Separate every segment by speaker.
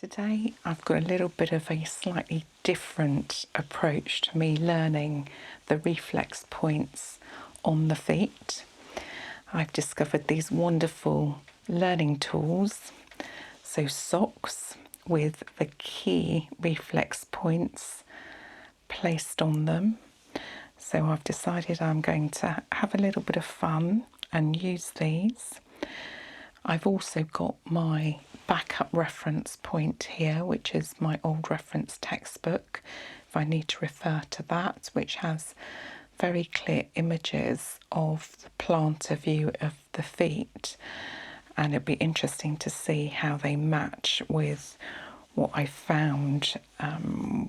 Speaker 1: Today I've got a little bit of a slightly different approach to me learning the reflex points on the feet. I've discovered these wonderful learning tools, so socks with the key reflex points placed on them. So I've decided I'm going to have a little bit of fun and use these. I've also got my backup reference point here, which is my old reference textbook, if I need to refer to that, which has very clear images of the plantar view of the feet, and it'd be interesting to see how they match with what I found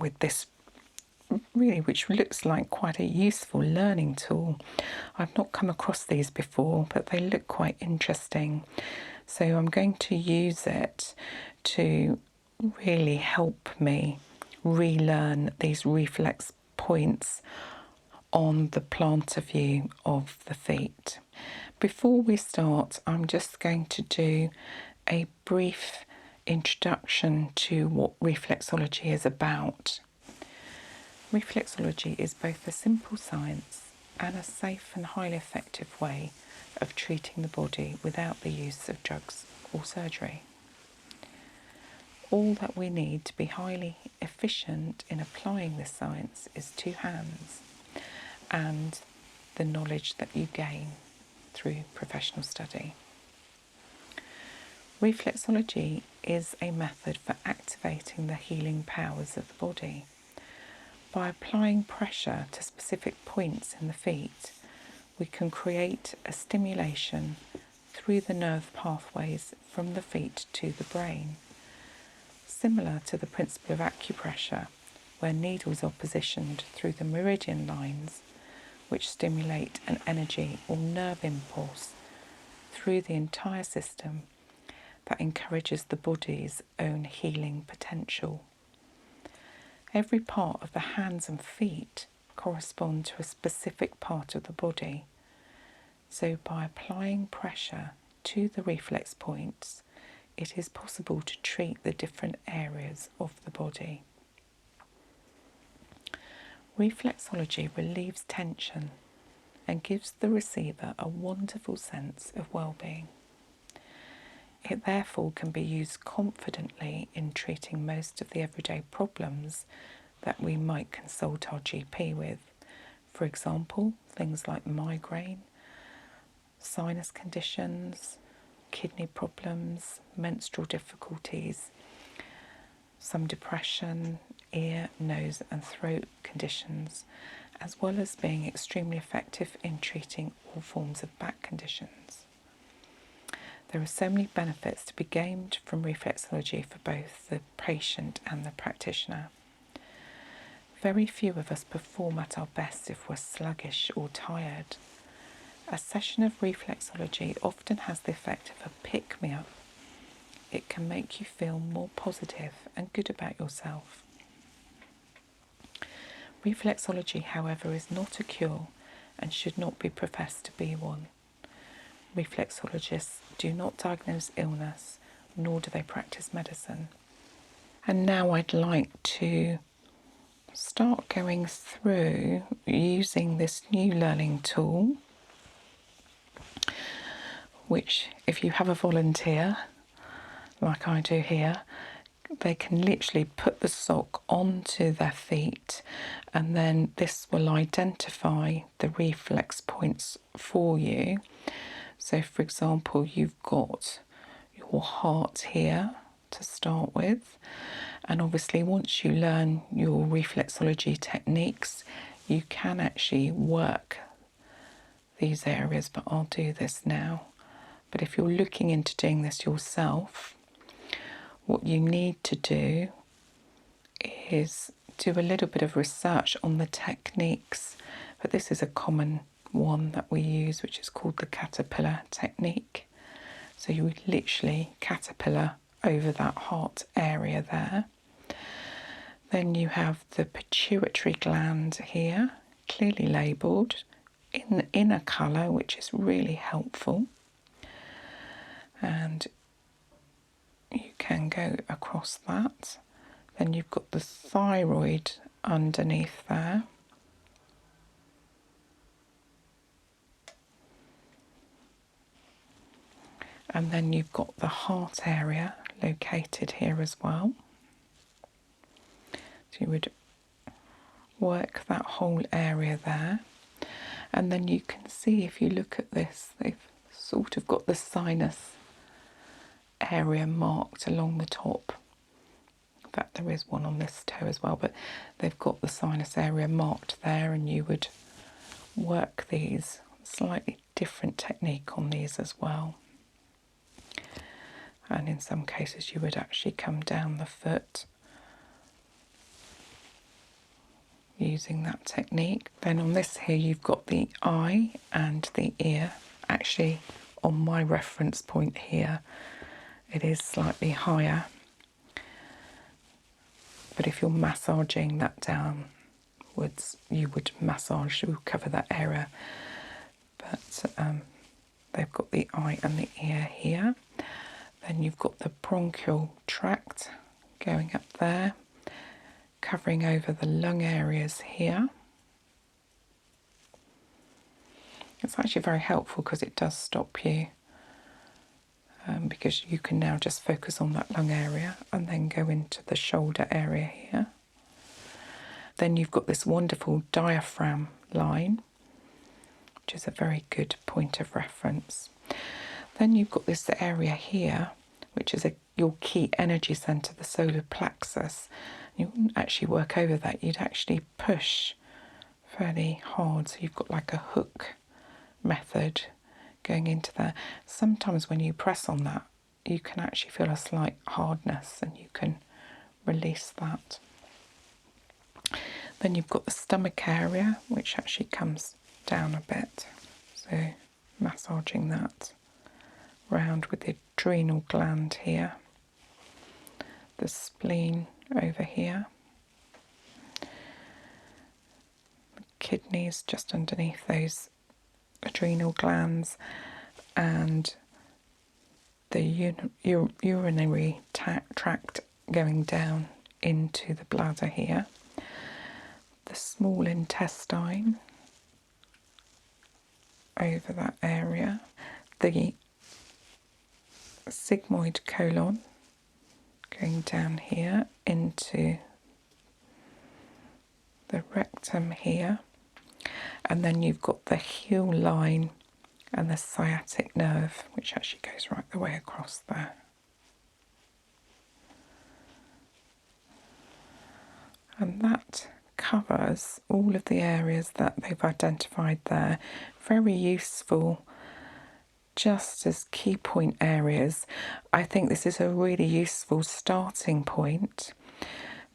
Speaker 1: with this really, which looks like quite a useful learning tool. I've not come across these before, but they look quite interesting. So I'm going to use it to really help me relearn these reflex points on the plantar view of the feet. Before we start, I'm just going to do a brief introduction to what reflexology is about. Reflexology is both a simple science and a safe and highly effective way of treating the body without the use of drugs or surgery. All that we need to be highly efficient in applying this science is 2 hands and the knowledge that you gain through professional study. Reflexology is a method for activating the healing powers of the body. By applying pressure to specific points in the feet, we can create a stimulation through the nerve pathways from the feet to the brain, similar to the principle of acupressure, where needles are positioned through the meridian lines, which stimulate an energy or nerve impulse through the entire system that encourages the body's own healing potential. Every part of the hands and feet correspond to a specific part of the body. So by applying pressure to the reflex points, it is possible to treat the different areas of the body. Reflexology relieves tension and gives the receiver a wonderful sense of well-being. It therefore can be used confidently in treating most of the everyday problems that we might consult our GP with. For example, things like migraine, sinus conditions, kidney problems, menstrual difficulties, some depression, ear, nose and throat conditions, as well as being extremely effective in treating all forms of back conditions. There are so many benefits to be gained from reflexology for both the patient and the practitioner. Very few of us perform at our best if we're sluggish or tired. A session of reflexology often has the effect of a pick-me-up. It can make you feel more positive and good about yourself. Reflexology, however, is not a cure and should not be professed to be one. Reflexologists do not diagnose illness, nor do they practice medicine. And now I'd like to start going through using this new learning tool, which if you have a volunteer, like I do here, they can literally put the sock onto their feet and then this will identify the reflex points for you. So for example, you've got your heart here to start with, and obviously once you learn your reflexology techniques, you can actually work these areas, but I'll do this now. But if you're looking into doing this yourself, what you need to do is do a little bit of research on the techniques, but this is a common one that we use, which is called the caterpillar technique. So you would literally caterpillar over that heart area there. Then you have the pituitary gland here, clearly labelled in a colour, which is really helpful. And you can go across that. Then you've got the thyroid underneath there. And then you've got the heart area located here as well. So you would work that whole area there. And then you can see, if you look at this, they've sort of got the sinus area marked along the top. In fact, there is one on this toe as well, but they've got the sinus area marked there, and you would work these. Slightly different technique on these as well. And in some cases you would actually come down the foot using that technique. Then on this here you've got the eye and the ear. Actually, on my reference point here it is slightly higher, but if you're massaging that downwards, you would cover that area. But they've got the eye and the ear here. Then you've got the bronchial tract going up there, covering over the lung areas here. It's actually very helpful because it does stop you, because you can now just focus on that lung area and then go into the shoulder area here. Then you've got this wonderful diaphragm line, which is a very good point of reference. Then you've got this area here, which is your key energy centre, the solar plexus. You wouldn't actually work over that, you'd actually push fairly hard. So you've got like a hook method going into there. Sometimes when you press on that, you can actually feel a slight hardness and you can release that. Then you've got the stomach area, which actually comes down a bit. So massaging that round with the adrenal gland here, the spleen over here, the kidneys just underneath those adrenal glands, and the urinary tract going down into the bladder here, the small intestine over that area, the sigmoid colon going down here into the rectum here, and then you've got the heel line and the sciatic nerve, which actually goes right the way across there. And that covers all of the areas that they've identified there. Very useful, just as key point areas. I think this is a really useful starting point,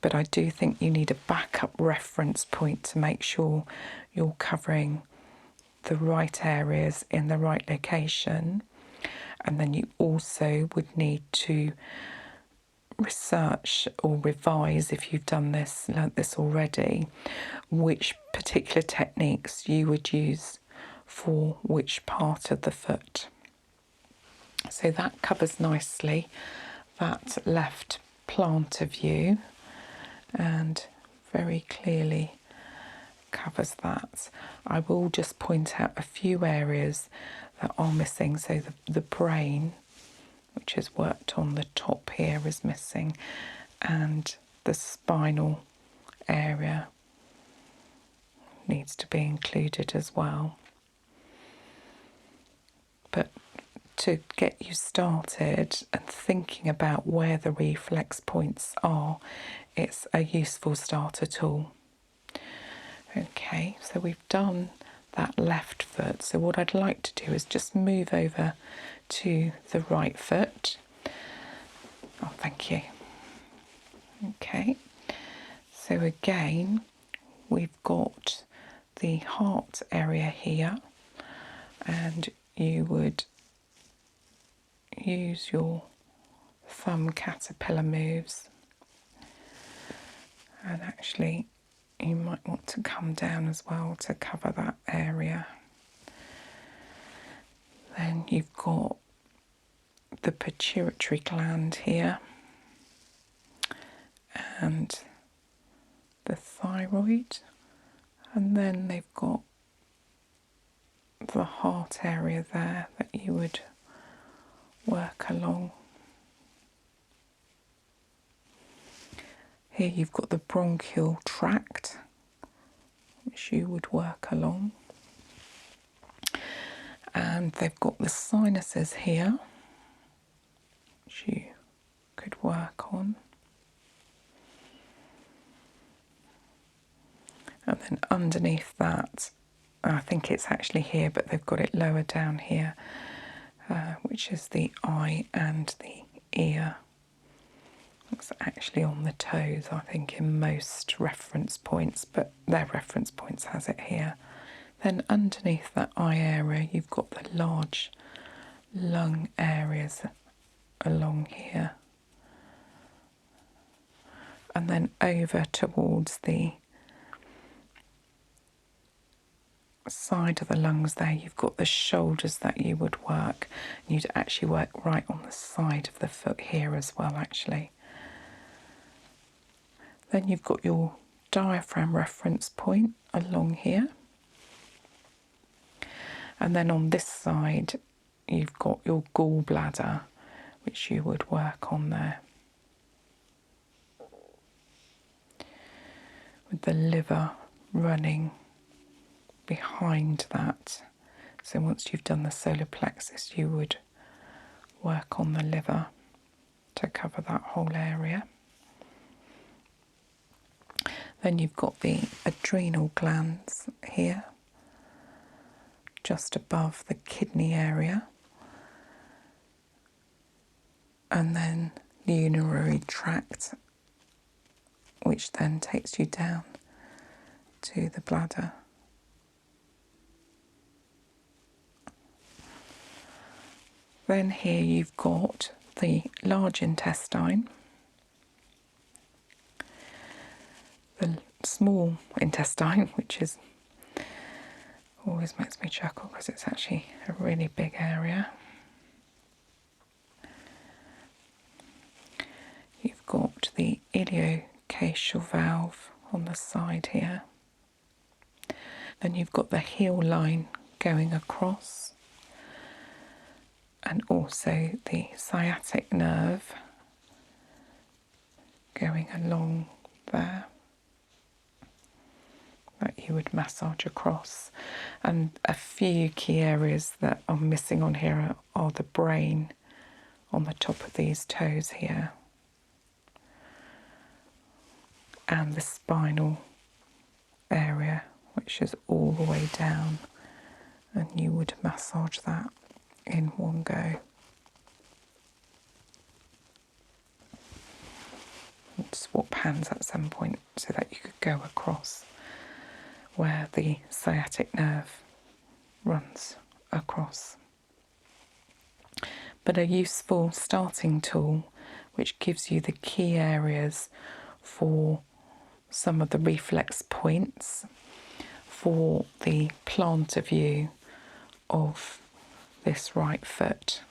Speaker 1: but I do think you need a backup reference point to make sure you're covering the right areas in the right location. And then you also would need to research or revise, if you've learnt this already, which particular techniques you would use for which part of the foot. So that covers nicely that left plantar view, and very clearly covers that. I will just point out a few areas that are missing. So the brain, which is worked on the top here, is missing, and the spinal area needs to be included as well. But to get you started and thinking about where the reflex points are, it's a useful starter tool. Okay, so we've done that left foot. So what I'd like to do is just move over to the right foot. Oh, thank you. Okay, so again, we've got the heart area here, and you would use your thumb caterpillar moves, and actually you might want to come down as well to cover that area. Then you've got the pituitary gland here and the thyroid, and then they've got the heart area there that you would work along. Here you've got the bronchial tract, which you would work along. And they've got the sinuses here, which you could work on. And then underneath that, I think it's actually here, but they've got it lower down here, which is the eye and the ear. It's actually on the toes, I think, in most reference points, but their reference points has it here. Then underneath that eye area, you've got the large lung areas along here. And then over towards the side of the lungs there, you've got the shoulders that you would work. You'd actually work right on the side of the foot here as well, actually. Then you've got your diaphragm reference point along here. And then on this side, you've got your gallbladder, which you would work on there. With the liver running behind that. So once you've done the solar plexus, you would work on the liver to cover that whole area. Then you've got the adrenal glands here, just above the kidney area. And then the urinary tract, which then takes you down to the bladder. Then here you've got the large intestine, the small intestine, which is always makes me chuckle because it's actually a really big area. You've got the ileocacal valve on the side here. Then you've got the heel line going across, and also the sciatic nerve going along there that you would massage across. And a few key areas that are missing on here are the brain on the top of these toes here, and the spinal area, which is all the way down, and you would massage that in one go. And swap hands at some point so that you could go across where the sciatic nerve runs across. But a useful starting tool which gives you the key areas for some of the reflex points for the plantar view of this right foot.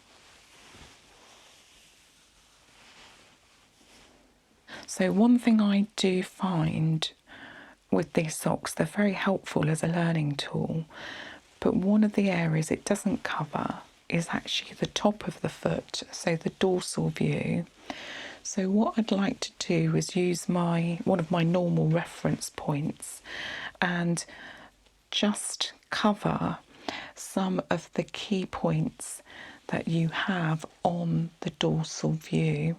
Speaker 1: So one thing I do find with these socks, they're very helpful as a learning tool, but one of the areas it doesn't cover is actually the top of the foot, so the dorsal view. So what I'd like to do is use one of my normal reference points and just cover some of the key points that you have on the dorsal view.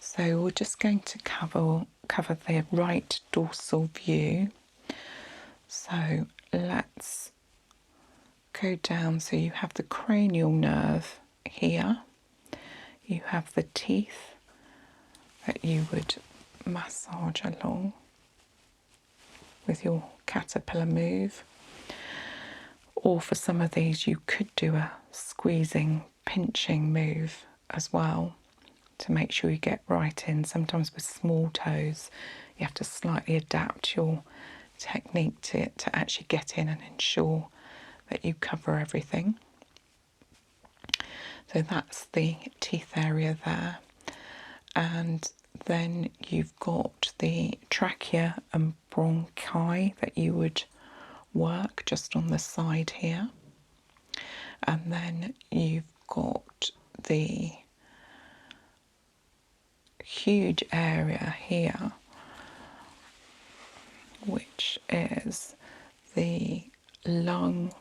Speaker 1: So we're just going to cover the right dorsal view. So let's go down. So you have the cranial nerve here. You have the teeth that you would massage along with your caterpillar move. Or for some of these you could do a squeezing, pinching move as well to make sure you get right in. Sometimes with small toes you have to slightly adapt your technique to actually get in and ensure that you cover everything. So that's the teeth area there. And then you've got the trachea and bronchi that you would work just on the side here. And then you've got the huge area here, which is the lung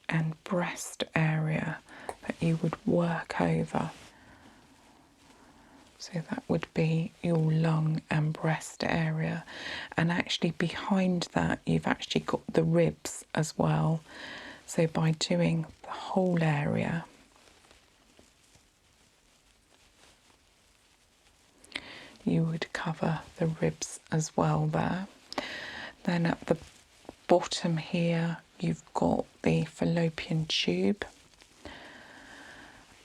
Speaker 1: and breast area that you would work over. So that would be your lung and breast area. And actually behind that, you've actually got the ribs as well. So by doing the whole area, you would cover the ribs as well there. Then at the bottom here, you've got the fallopian tube.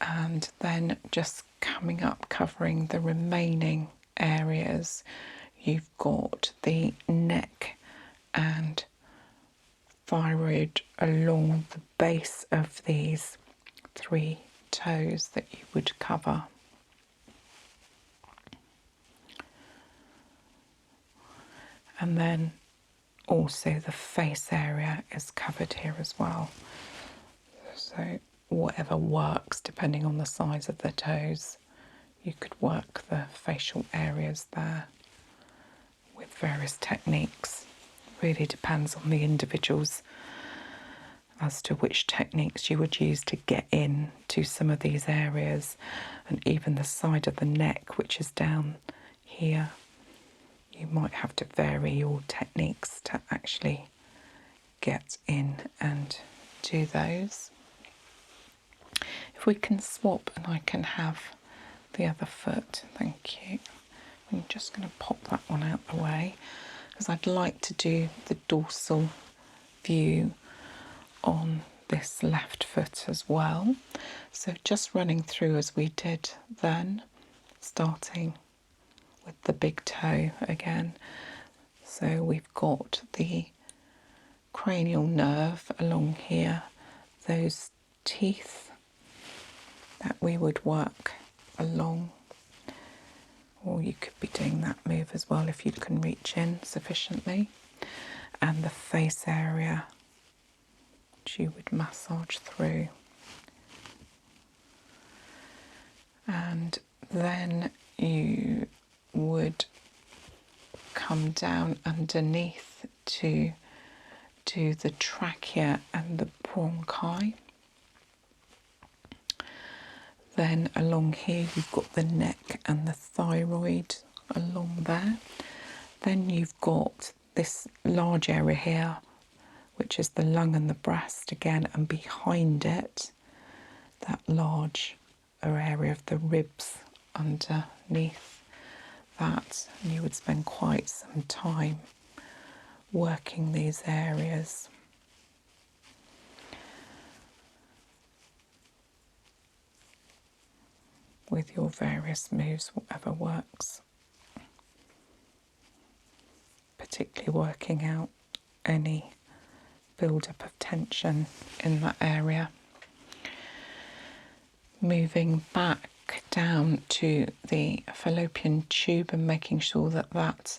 Speaker 1: And then just coming up, covering the remaining areas, you've got the neck and thyroid along the base of these 3 toes that you would cover. And then also the face area is covered here as well. So whatever works, depending on the size of the toes, you could work the facial areas there with various techniques. Really depends on the individuals as to which techniques you would use to get in to some of these areas. And even the side of the neck, which is down here, you might have to vary your techniques to actually get in and do those. If we can swap and I can have the other foot, thank you. I'm just going to pop that one out the way because I'd like to do the dorsal view on this left foot as well. So just running through as we did then, starting with the big toe again. So we've got the cranial nerve along here, those teeth that we would work along, or you could be doing that move as well if you can reach in sufficiently, and the face area which you would massage through. And then you would come down underneath to do the trachea and the bronchi. Then along here you've got the neck and the thyroid along there. Then you've got this large area here, which is the lung and the breast again, and behind it, that large area of the ribs underneath that. And you would spend quite some time working these areas. With your various moves, whatever works. Particularly working out any build-up of tension in that area. Moving back down to the fallopian tube and making sure that that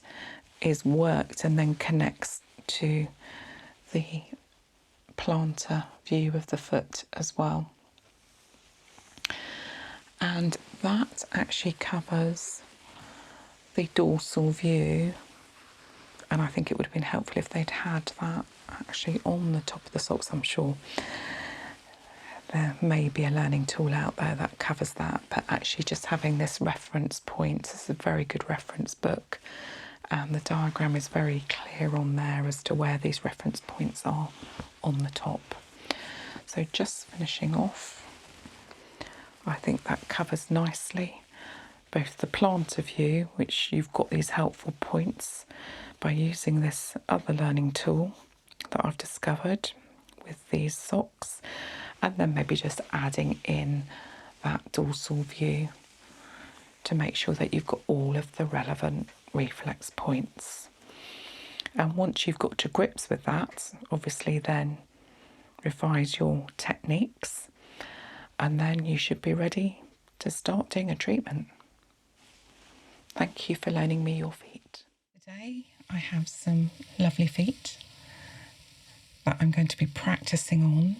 Speaker 1: is worked and then connects to the plantar view of the foot as well. And that actually covers the dorsal view, and I think it would have been helpful if they'd had that actually on the top of the socks. I'm sure there may be a learning tool out there that covers that, but actually just having this reference point, this is a very good reference book, and the diagram is very clear on there as to where these reference points are on the top. So just finishing off, I think that covers nicely both the plantar view, which you've got these helpful points by using this other learning tool that I've discovered with these socks, and then maybe just adding in that dorsal view to make sure that you've got all of the relevant reflex points. And once you've got to grips with that, obviously then revise your techniques. and then you should be ready to start doing a treatment. Thank you for loaning me your feet. Today I have some lovely feet that I'm going to be practicing on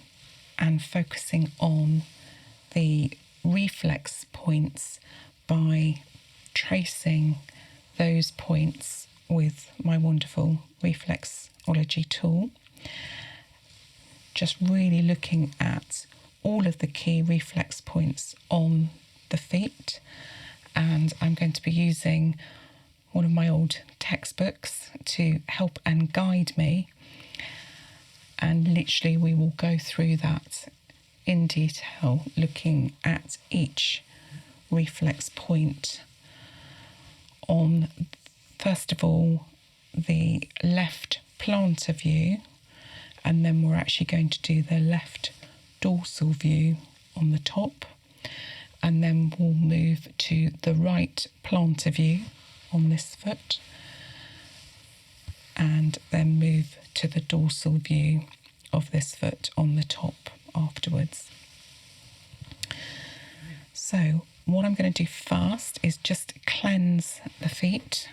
Speaker 1: and focusing on the reflex points by tracing those points with my wonderful reflexology tool. Just really looking at all of the key reflex points on the feet, and I'm going to be using one of my old textbooks to help and guide me, and literally we will go through that in detail, looking at each reflex point on, first of all, the left plantar view, and then we're actually going to do the left dorsal view on the top, and then we'll move to the right plantar view on this foot, and then move to the dorsal view of this foot on the top afterwards. So what I'm going to do first is just cleanse the feet.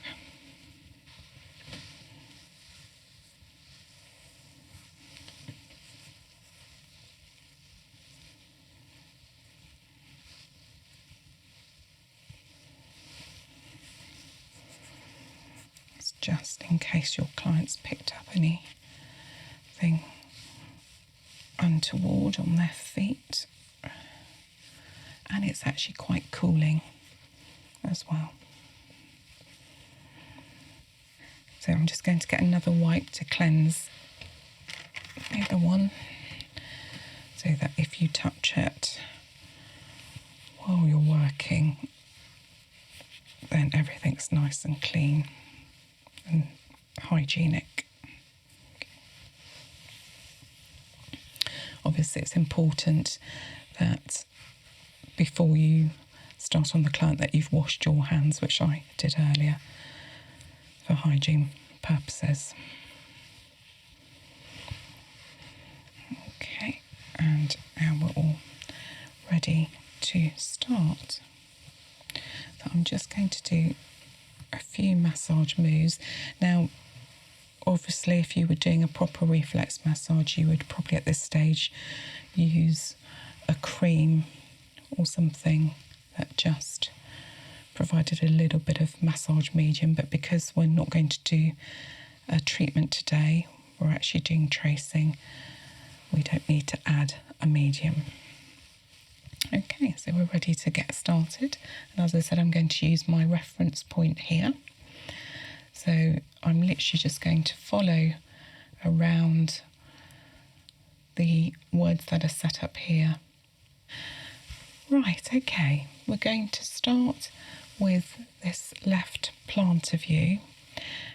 Speaker 1: It's just in case your clients picked up anything untoward on their feet. And it's actually quite cooling as well. So I'm just going to get another wipe to cleanse the other one, so that if you touch it while you're working, then everything's nice and clean and hygienic. Obviously, it's important that before you start on the client that you've washed your hands, which I did earlier, for hygiene purposes. Okay, and now we're all ready to start. So I'm just going to do a few massage moves. Now, obviously, if you were doing a proper reflex massage, you would probably at this stage use a cream or something that just provided a little bit of massage medium, but because we're not going to do a treatment today, we're actually doing tracing, we don't need to add a medium. Okay, so we're ready to get started, and as I said, I'm going to use my reference point here. So I'm literally just going to follow around the words that are set up here. Right, okay, we're going to start with this left plantar view,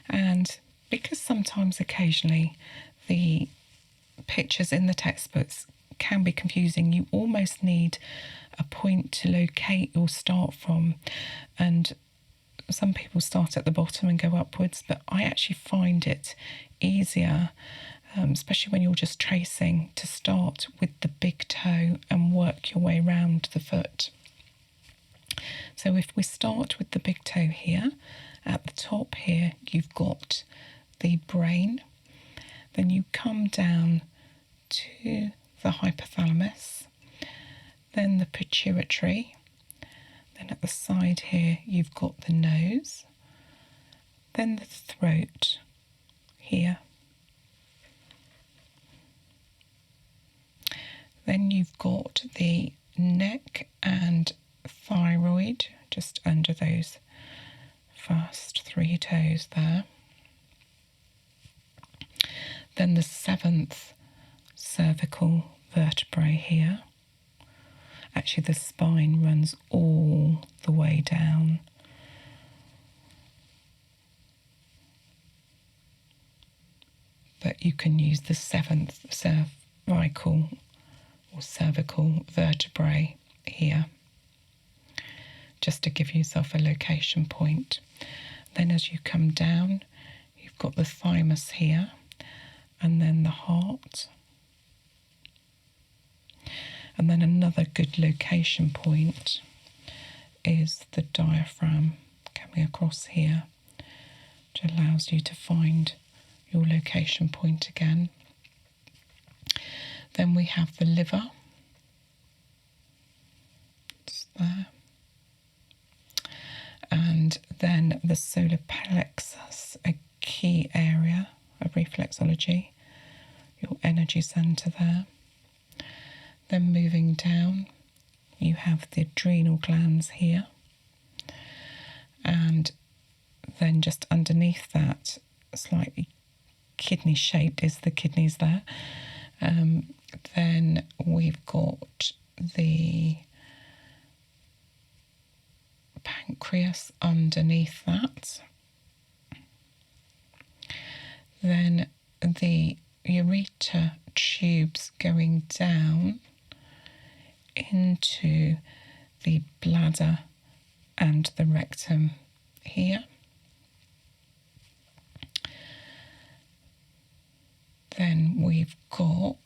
Speaker 1: and because sometimes occasionally the pictures in the textbooks can be confusing, you almost need a point to locate your start from, and some people start at the bottom and go upwards, but I actually find it easier, especially when you're just tracing, to start with the big toe and work your way round the foot. So if we start with the big toe here, at the top here you've got the brain, then you come down to the hypothalamus, then the pituitary, then at the side here you've got the nose, then the throat here, then you've got the neck and thyroid just under those first three toes there, then the seventh cervical vertebrae here. Actually, the spine runs all the way down. But you can use the seventh cervical or cervical vertebrae here, just to give yourself a location point. Then as you come down, you've got the thymus here, and then the heart. And then another good location point is the diaphragm coming across here, which allows you to find your location point again. Then we have the liver, just there. And then the solar plexus, a key area of reflexology, your energy centre there. Then moving down, you have the adrenal glands here. And then just underneath that, slightly kidney shaped, is the kidneys there. Then we've got the pancreas underneath that. Then the ureter tubes going down into the bladder and the rectum here. Then we've got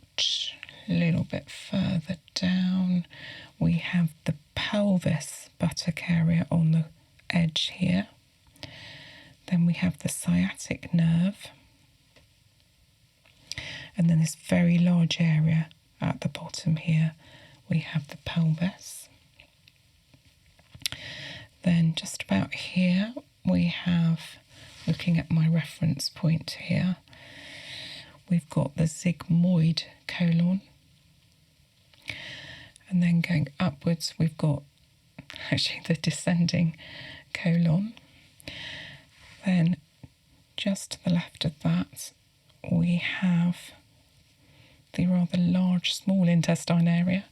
Speaker 1: a little bit further down, we have the pelvis buttock area on the edge here. Then we have the sciatic nerve. And then this very large area at the bottom here, we have the pelvis. Then just about here, we have, looking at my reference point here, we've got the sigmoid colon. And then going upwards, we've got actually the descending colon. Then just to the left of that, we have the rather large small intestine area.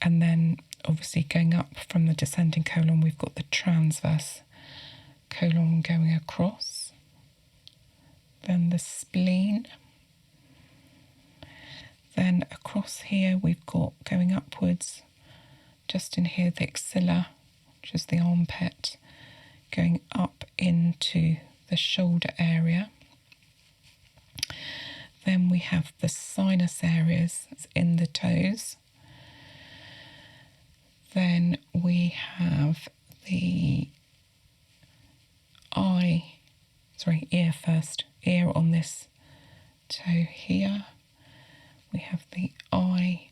Speaker 1: And then obviously going up from the descending colon, we've got the transverse colon going across. Then the spleen. Then across here we've got, going upwards, just in here, the axilla, which is the armpit, going up into the shoulder area. Then we have the sinus areas in the toes. Then we have the ear first, ear on this toe here. We have the eye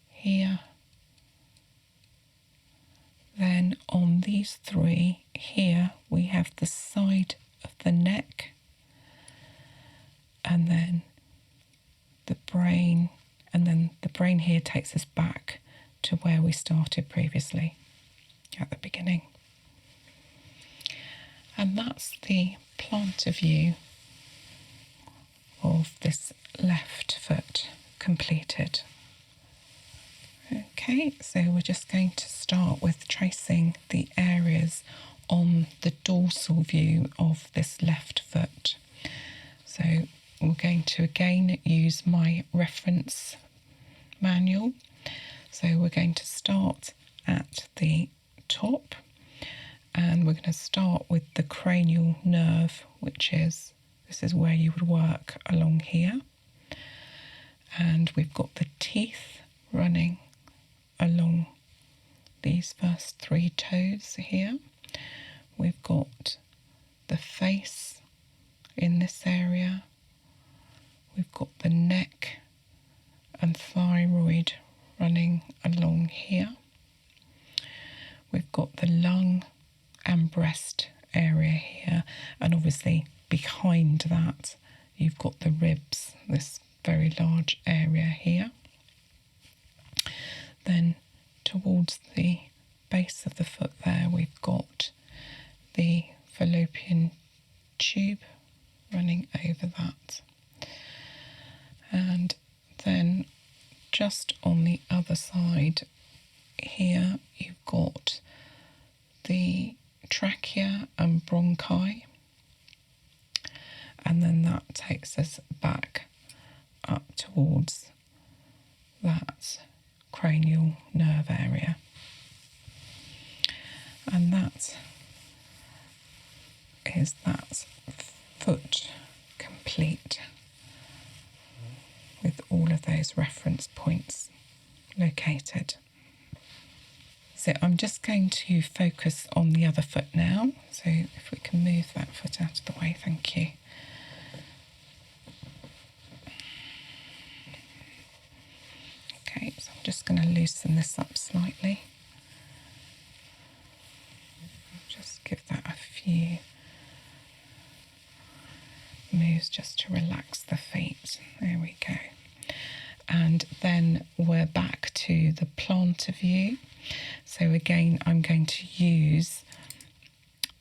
Speaker 1: here. Then on these three here, we have the side of the neck, and then the brain, and then the brain here takes us back to where we started previously at the beginning. And that's the plantar view of this left foot completed. Okay, so we're just going to start with tracing the areas on the dorsal view of this left foot. So we're going to again use my reference manual. So we're going to start at the top, and we're going to start with the cranial nerve, which is, this is where you would work along here. And we've got the teeth running along these first three toes here. We've got the face in this area. We've got the neck and thyroid running along here. We've got the lung and breast area here, and obviously behind that you've got the ribs, this very large area here. Then towards the base of the foot there, we've got the fallopian tube running over that. And then just on the other side here, you've got the trachea and bronchi, and then that takes us back up towards that cranial nerve area. And that is that foot complete with all of those reference points located. So I'm just going to focus on the other foot now. So if we can move that foot out of the way, thank you. Okay, so I'm just going to loosen this up slightly. Just give that a few moves just to relax the feet. There we go. And then we're back to the plantar view. So again, I'm going to use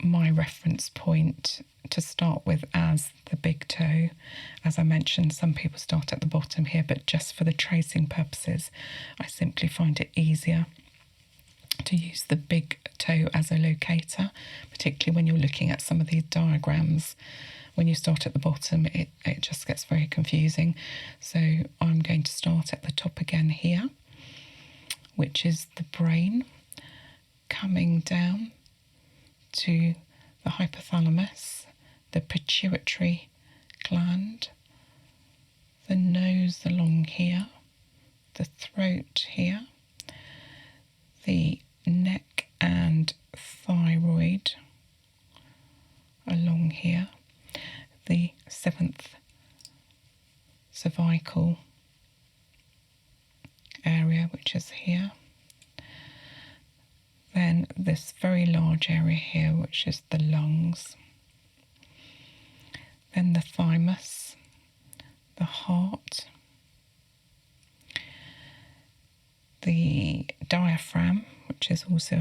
Speaker 1: my reference point to start with as the big toe. As I mentioned, some people start at the bottom here, but just for the tracing purposes, I simply find it easier to use the big toe as a locator, particularly when you're looking at some of these diagrams. When you start at the bottom, it just gets very confusing. So I'm going to start at the top again here, which is the brain, coming down to the hypothalamus, the pituitary gland, the nose along here, the throat here, the neck and thyroid along here, the 7th cervical area, which is here. Then this very large area here, which is the lungs. Then the thymus, the heart, the diaphragm, which is also,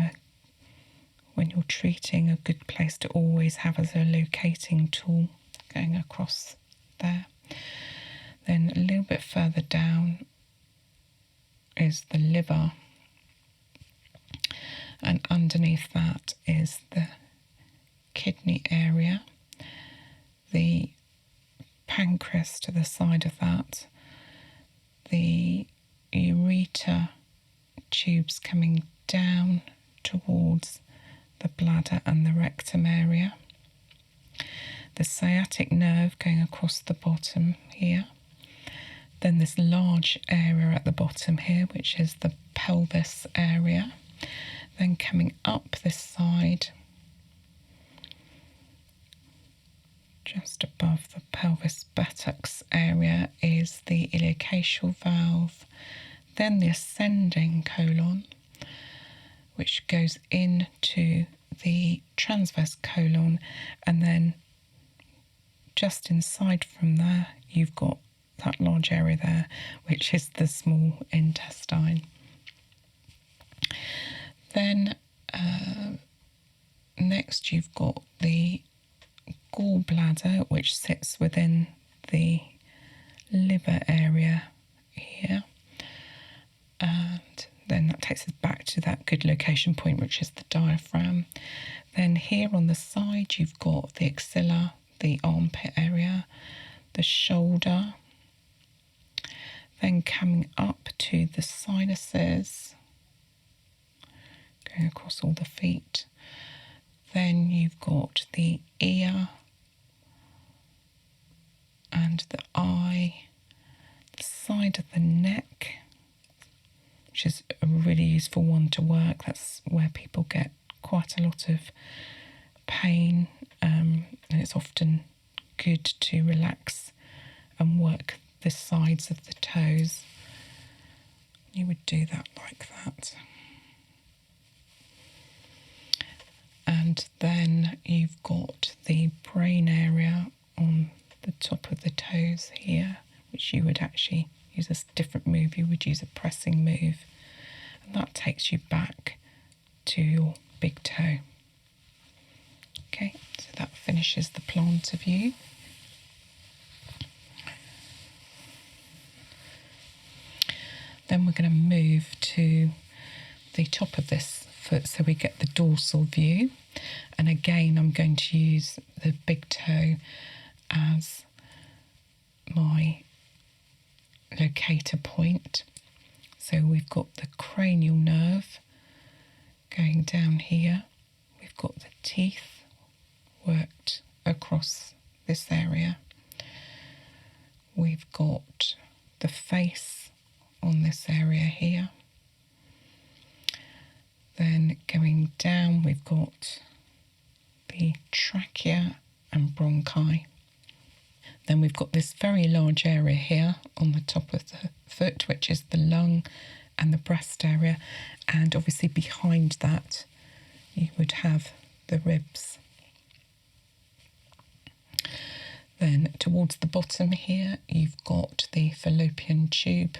Speaker 1: when you're treating, a good place to always have as a locating tool, going across there. Then a little bit further down is the liver, and underneath that is the kidney area, the pancreas to the side of that, the ureter tubes coming down towards the bladder and the rectum area, the sciatic nerve going across the bottom here, then this large area at the bottom here, which is the pelvis area, then coming up this side, just above the pelvis buttocks area, is the iliacacial valve, then the ascending colon, which goes into the transverse colon, and then just inside from there you've got that large area there, which is the small intestine. Then next you've got the gallbladder, which sits within the liver area here, and then that takes us back to that good location point, which is the diaphragm. Then here on the side you've got the axilla, the armpit area, the shoulder, then coming up to the sinuses, going across all the feet. Then you've got the ear and the eye, the side of the neck, which is a really useful one to work. That's where people get quite a lot of pain, and it's often good to relax and work the sides of the toes. You would do that like that. And then you've got the brain area on the top of the toes here, which you would actually use a different move. You would use a pressing move, and that takes you back to your big toe. Okay, so that finishes the plantar view. Then we're going to move to the top of this foot so we get the dorsal view. And again, I'm going to use the big toe as my locator point. So we've got the cranial nerve going down here. We've got the teeth worked across this area. We've got the face on this area here. Then going down, we've got the trachea and bronchi. Then we've got this very large area here on the top of the foot, which is the lung and the breast area. And obviously behind that, you would have the ribs. Then towards the bottom here, you've got the fallopian tube,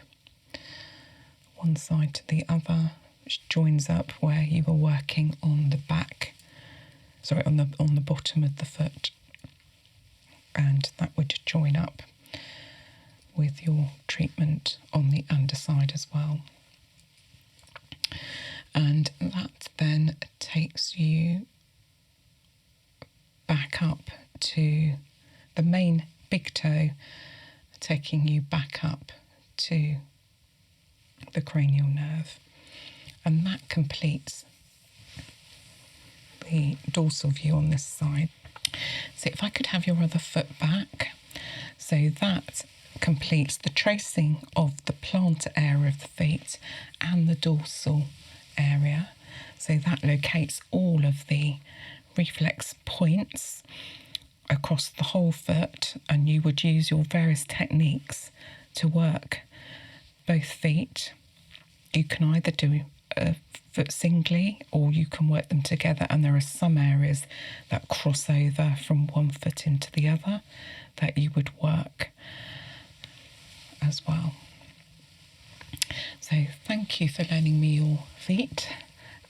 Speaker 1: one side to the other, which joins up where you were working on the back, on the bottom of the foot. And that would join up with your treatment on the underside as well. And that then takes you back up to the main big toe, taking you back up to the cranial nerve. And that completes the dorsal view on this side. So if I could have your other foot back, so that completes the tracing of the plantar area of the feet and the dorsal area. So that locates all of the reflex points across the whole foot, and you would use your various techniques to work both feet. You can either do a foot singly or you can work them together, and there are some areas that cross over from one foot into the other that you would work as well. So thank you for lending me your feet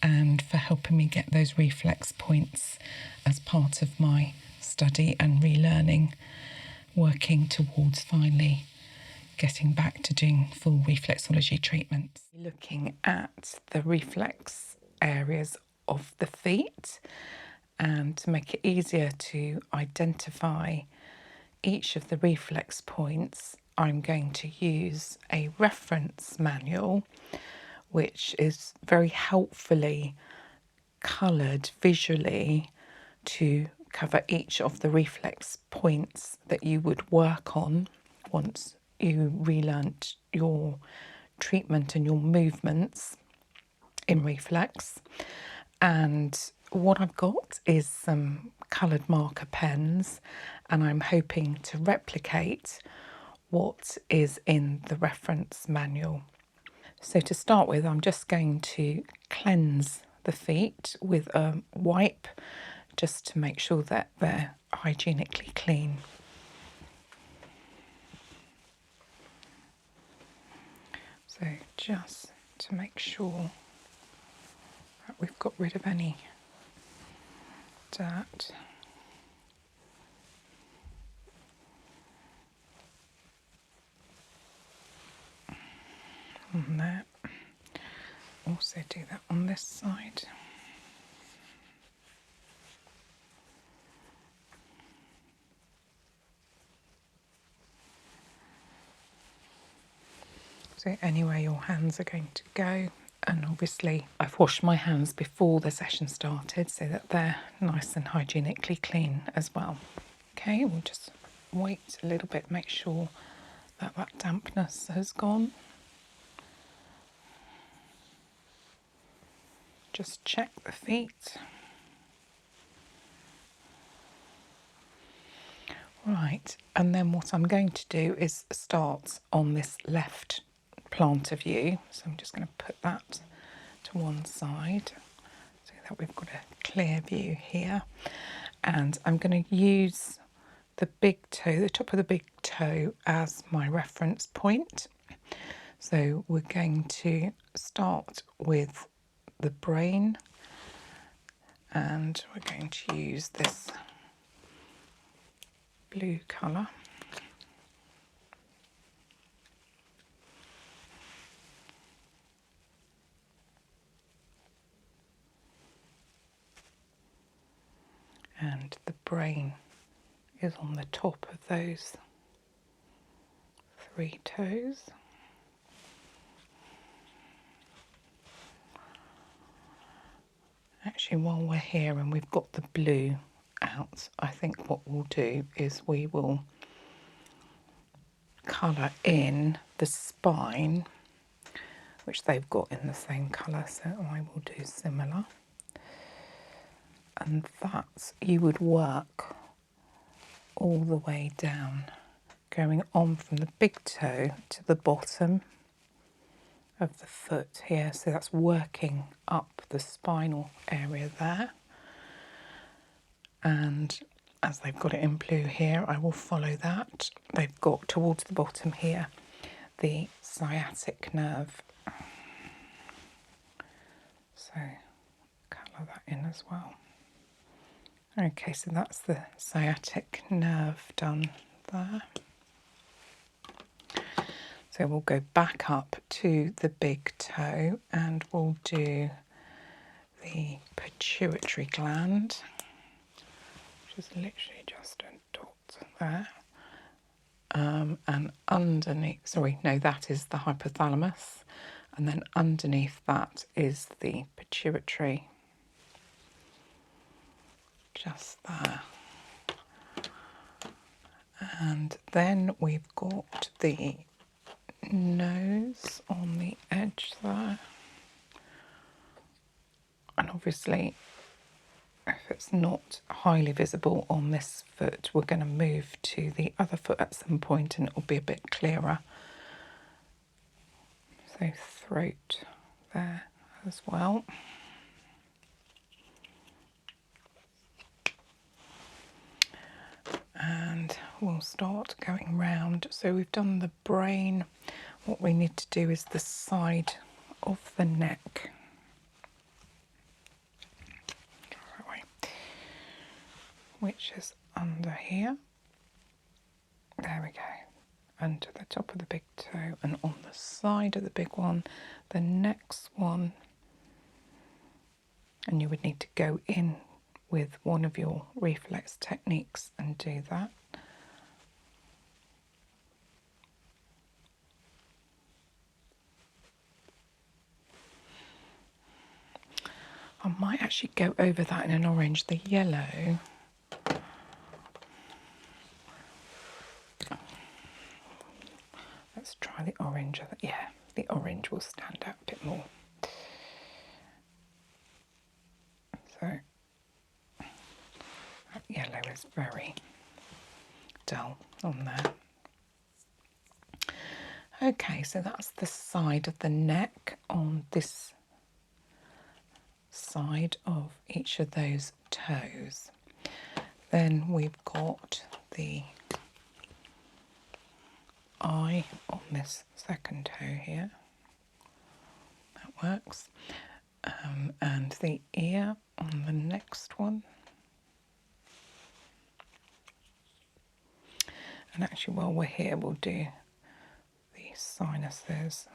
Speaker 1: and for helping me get those reflex points as part of my study and relearning, working towards finally getting back to doing full reflexology treatments. Looking at the reflex areas of the feet, and to make it easier to identify each of the reflex points, I'm going to use a reference manual, which is very helpfully coloured visually to cover each of the reflex points that you would work on once you relearnt your treatment and your movements in reflex. And what I've got is some coloured marker pens, and I'm hoping to replicate what is in the reference manual. So to start with, I'm just going to cleanse the feet with a wipe just to make sure that they're hygienically clean. So just to make sure that we've got rid of any dirt. On there. Also do that on this side. So anywhere your hands are going to go, and obviously I've washed my hands before the session started so that they're nice and hygienically clean as well. Okay, we'll just wait a little bit, make sure that that dampness has gone. Just check the feet. Right, and then what I'm going to do is start on this left plantar view. So I'm just going to put that to one side so that we've got a clear view here. And I'm going to use the big toe, the top of the big toe, as my reference point. So we're going to start with the brain, and we're going to use this blue colour. And the brain is on the top of those three toes. Actually, while we're here and we've got the blue out, I think what we'll do is we will colour in the spine which they've got in the same colour, so I will do similar. And that you would work all the way down, going on from the big toe to the bottom of the foot here. So that's working up the spinal area there. And as they've got it in blue here, I will follow that. They've got towards the bottom here the sciatic nerve. So colour that in as well. Okay, so that's the sciatic nerve done there. So we'll go back up to the big toe and we'll do the pituitary gland, which is literally just a dot there. And underneath, sorry, no, that is the hypothalamus. And then underneath that is the pituitary, just there. And then we've got the nose on the edge there. And obviously, if it's not highly visible on this foot, we're going to move to the other foot at some point and it will be a bit clearer. So throat there as well. And we'll start going round. So we've done the brain. What we need to do is the side of the neck. Which is under here. There we go. Under the top of the big toe and on the side of the big one, the next one. And you would need to go in with one of your reflex techniques and do that. I might actually go over that in an orange. The yellow, let's try the orange. Yeah, the orange will stand out a bit more. So that yellow is very dull on there. Okay, so that's the side of the neck on this side of each of those toes. Then we've got the eye on this second toe here. That works. And the ear on the next one. And actually, while we're here, we'll do the sinuses,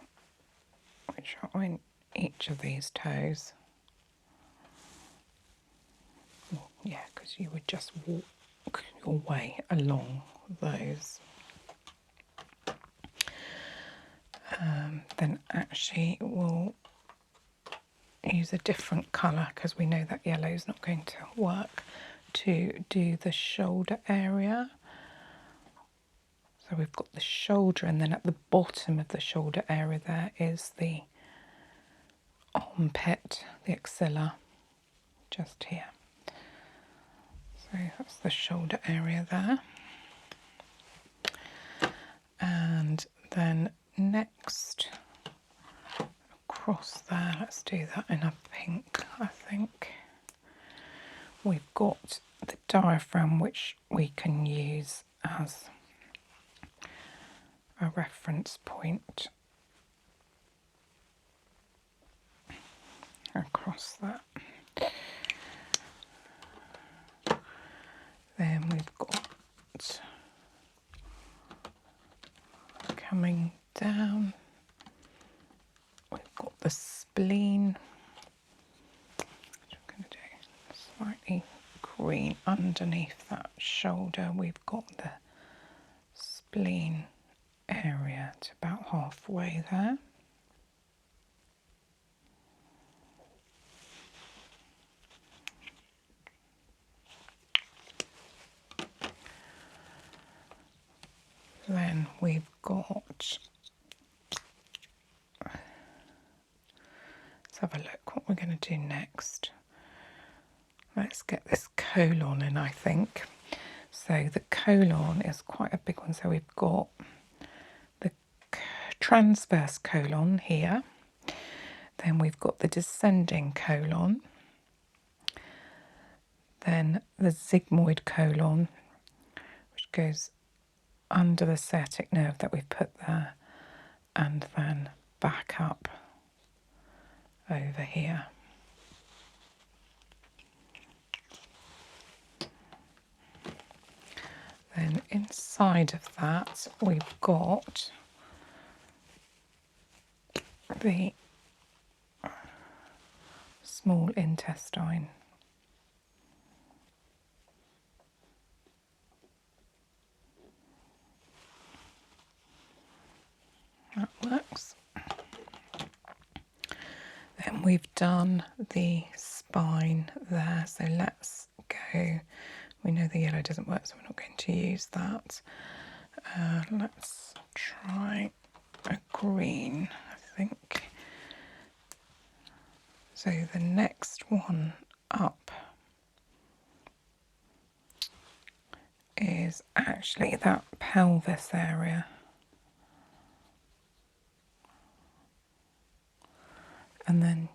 Speaker 1: which are on each of these toes. Yeah, because you would just walk your way along those. Then actually we'll use a different colour because we know that yellow is not going to work, to do the shoulder area. So we've got the shoulder, and then at the bottom of the shoulder area there is the armpit, the axilla, just here. So that's the shoulder area there. And then next, across there, let's do that in a pink, I think. We've got the diaphragm, which we can use as a reference point across that. Then we've got, coming down, we've got the spleen, which I'm going to do slightly green underneath that shoulder. We've got the spleen area to about halfway there. Then we've got Let's have a look what we're going to do next. Let's get this colon in, I think. So the colon is quite a big one. So we've got the transverse colon here. Then we've got the descending colon. Then the sigmoid colon, which goes under the sciatic nerve that we've put there, and then back up over here. Then inside of that we've got the small intestine. That works. Then we've done the spine there, so let's go. We know the yellow doesn't work, so we're not going to use that. Let's try a green, I think. So the next one up is actually that pelvis area. And then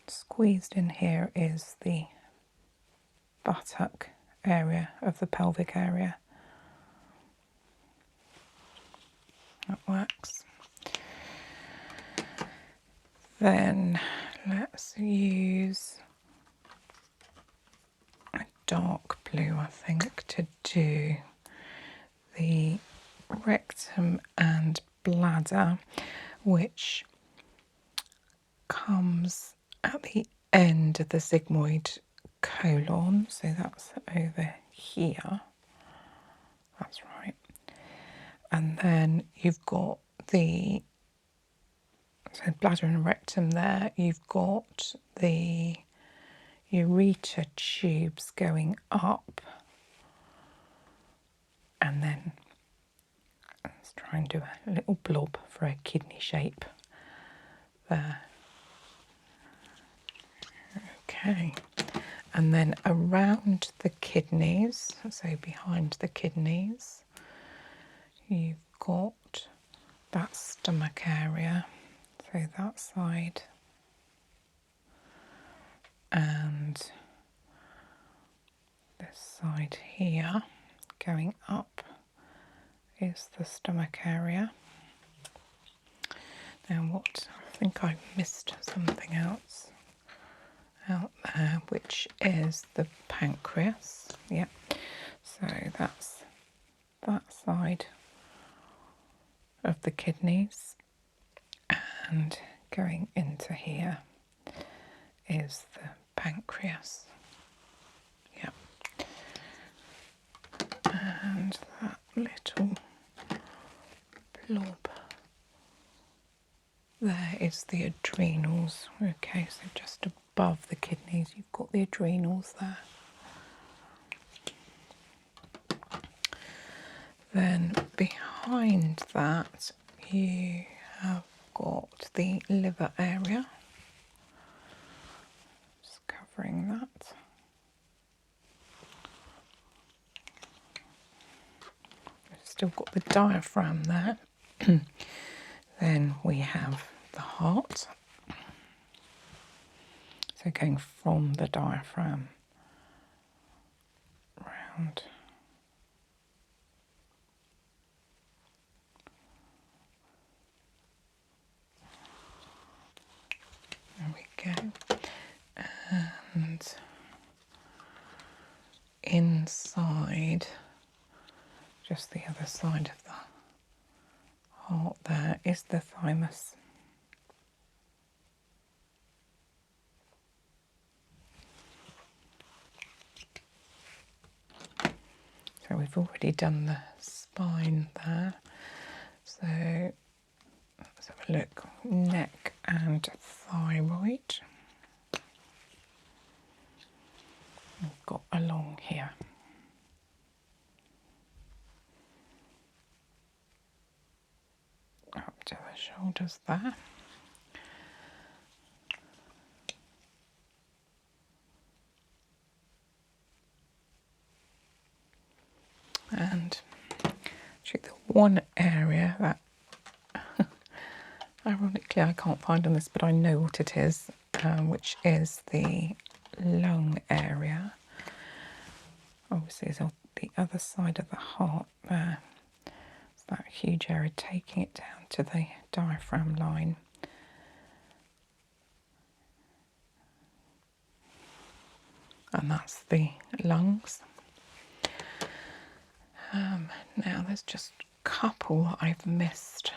Speaker 1: squeezed in here is the buttock area of the pelvic area. That works. Then let's use a dark blue, I think, to do the rectum and bladder, which comes at the end of the sigmoid colon. So that's over here. That's right. And then you've got the bladder and rectum there. You've got the ureter tubes going up. And then let's try and do a little blob for a kidney shape there. Okay. And then around the kidneys, so behind the kidneys, you've got that stomach area, so that side, and this side here going up is the stomach area. Now what, I think I missed something else out there, which is the pancreas. Yep, so that's that side of the kidneys, and going into here is the pancreas. Yep. And that little blob there is the adrenals. Okay, so just above the kidneys you've got the adrenals there. Then behind that you have got the liver area. Just covering that. We've still got the diaphragm there. Then we have the heart. So going from the diaphragm round. There we go. And inside, just the other side of the heart there, is the thymus. So we've already done the spine there. So let's have a look. Neck and thyroid. We've got along here. Up to the shoulders there. And actually the one area that ironically I can't find on this, but I know what it is, which is the lung area. Obviously it's on the other side of the heart there. It's that huge area taking it down to the diaphragm line. And that's the lungs. Now there's just a couple that I've missed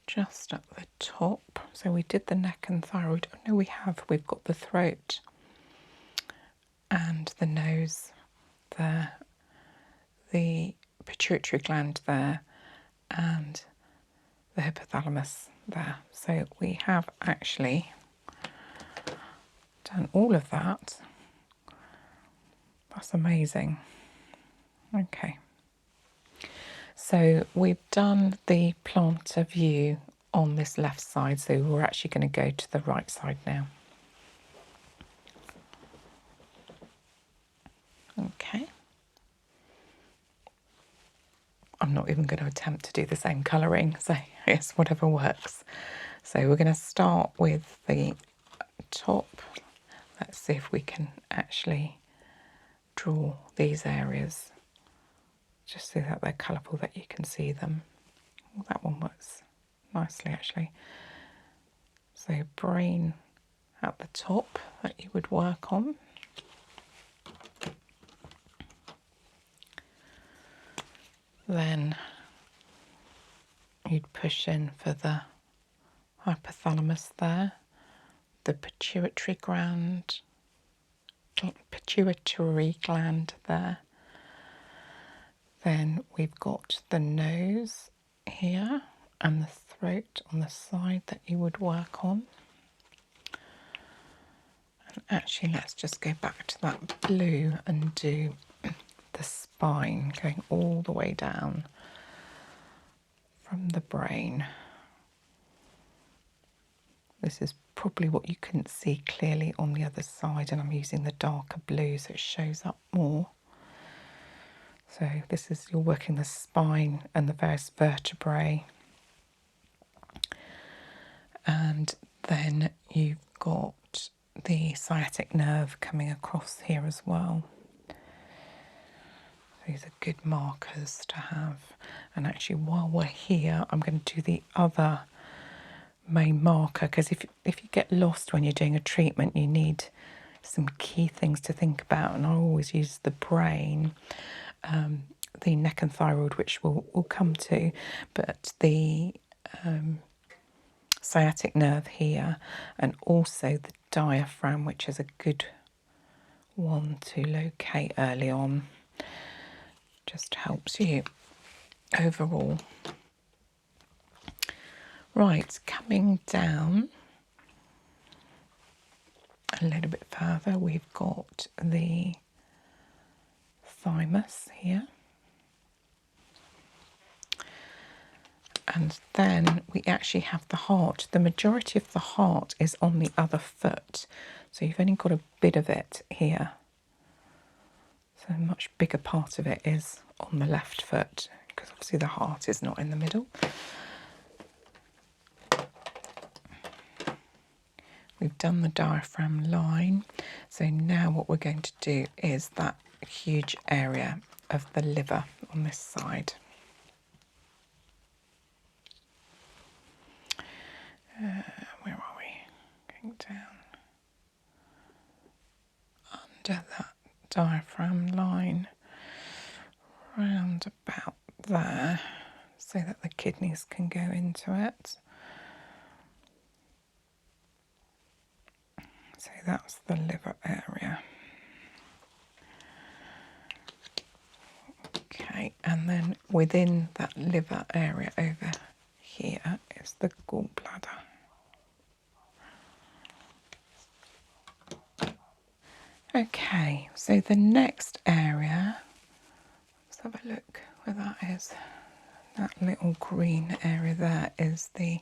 Speaker 1: just at the top. So we did the neck and thyroid. Oh no, we have. We've got the throat and the nose there, the pituitary gland there, and the hypothalamus there. So we have actually done all of that. That's amazing. Okay. So we've done the plantar view on this left side, so we're actually going to go to the right side now. Okay. I'm not even going to attempt to do the same colouring, so it's whatever works. So we're going to start with the top. Let's see if we can actually draw these areas just so that they're colourful, that you can see them. Well, that one works nicely actually. So brain at the top that you would work on. Then you'd push in for the hypothalamus there, the pituitary gland there. Then we've got the nose here and the throat on the side that you would work on. And actually, let's just go back to that blue and do the spine, going all the way down from the brain. This is probably what you couldn't see clearly on the other side, and I'm using the darker blue so it shows up more. So this is, you're working the spine and the various vertebrae. And then you've got the sciatic nerve coming across here as well. These are good markers to have. And actually, while we're here, I'm going to do the other main marker, because if you get lost when you're doing a treatment, you need some key things to think about. And I always use the brain, the neck and thyroid, which we'll come to, but the sciatic nerve here, and also the diaphragm, which is a good one to locate early on. Just helps you overall. Right, coming down a little bit further, we've got the thymus here. And then we actually have the heart. The majority of the heart is on the other foot. So you've only got a bit of it here. So a much bigger part of it is on the left foot, because obviously the heart is not in the middle. We've done the diaphragm line. So now what we're going to do is that huge area of the liver on this side. Where are we? Going down under that diaphragm line, round about there, so that the kidneys can go into it. So that's the liver area. Okay, and then within that liver area over here is the gallbladder. Okay, so the next area, let's have a look where that is. That little green area there is the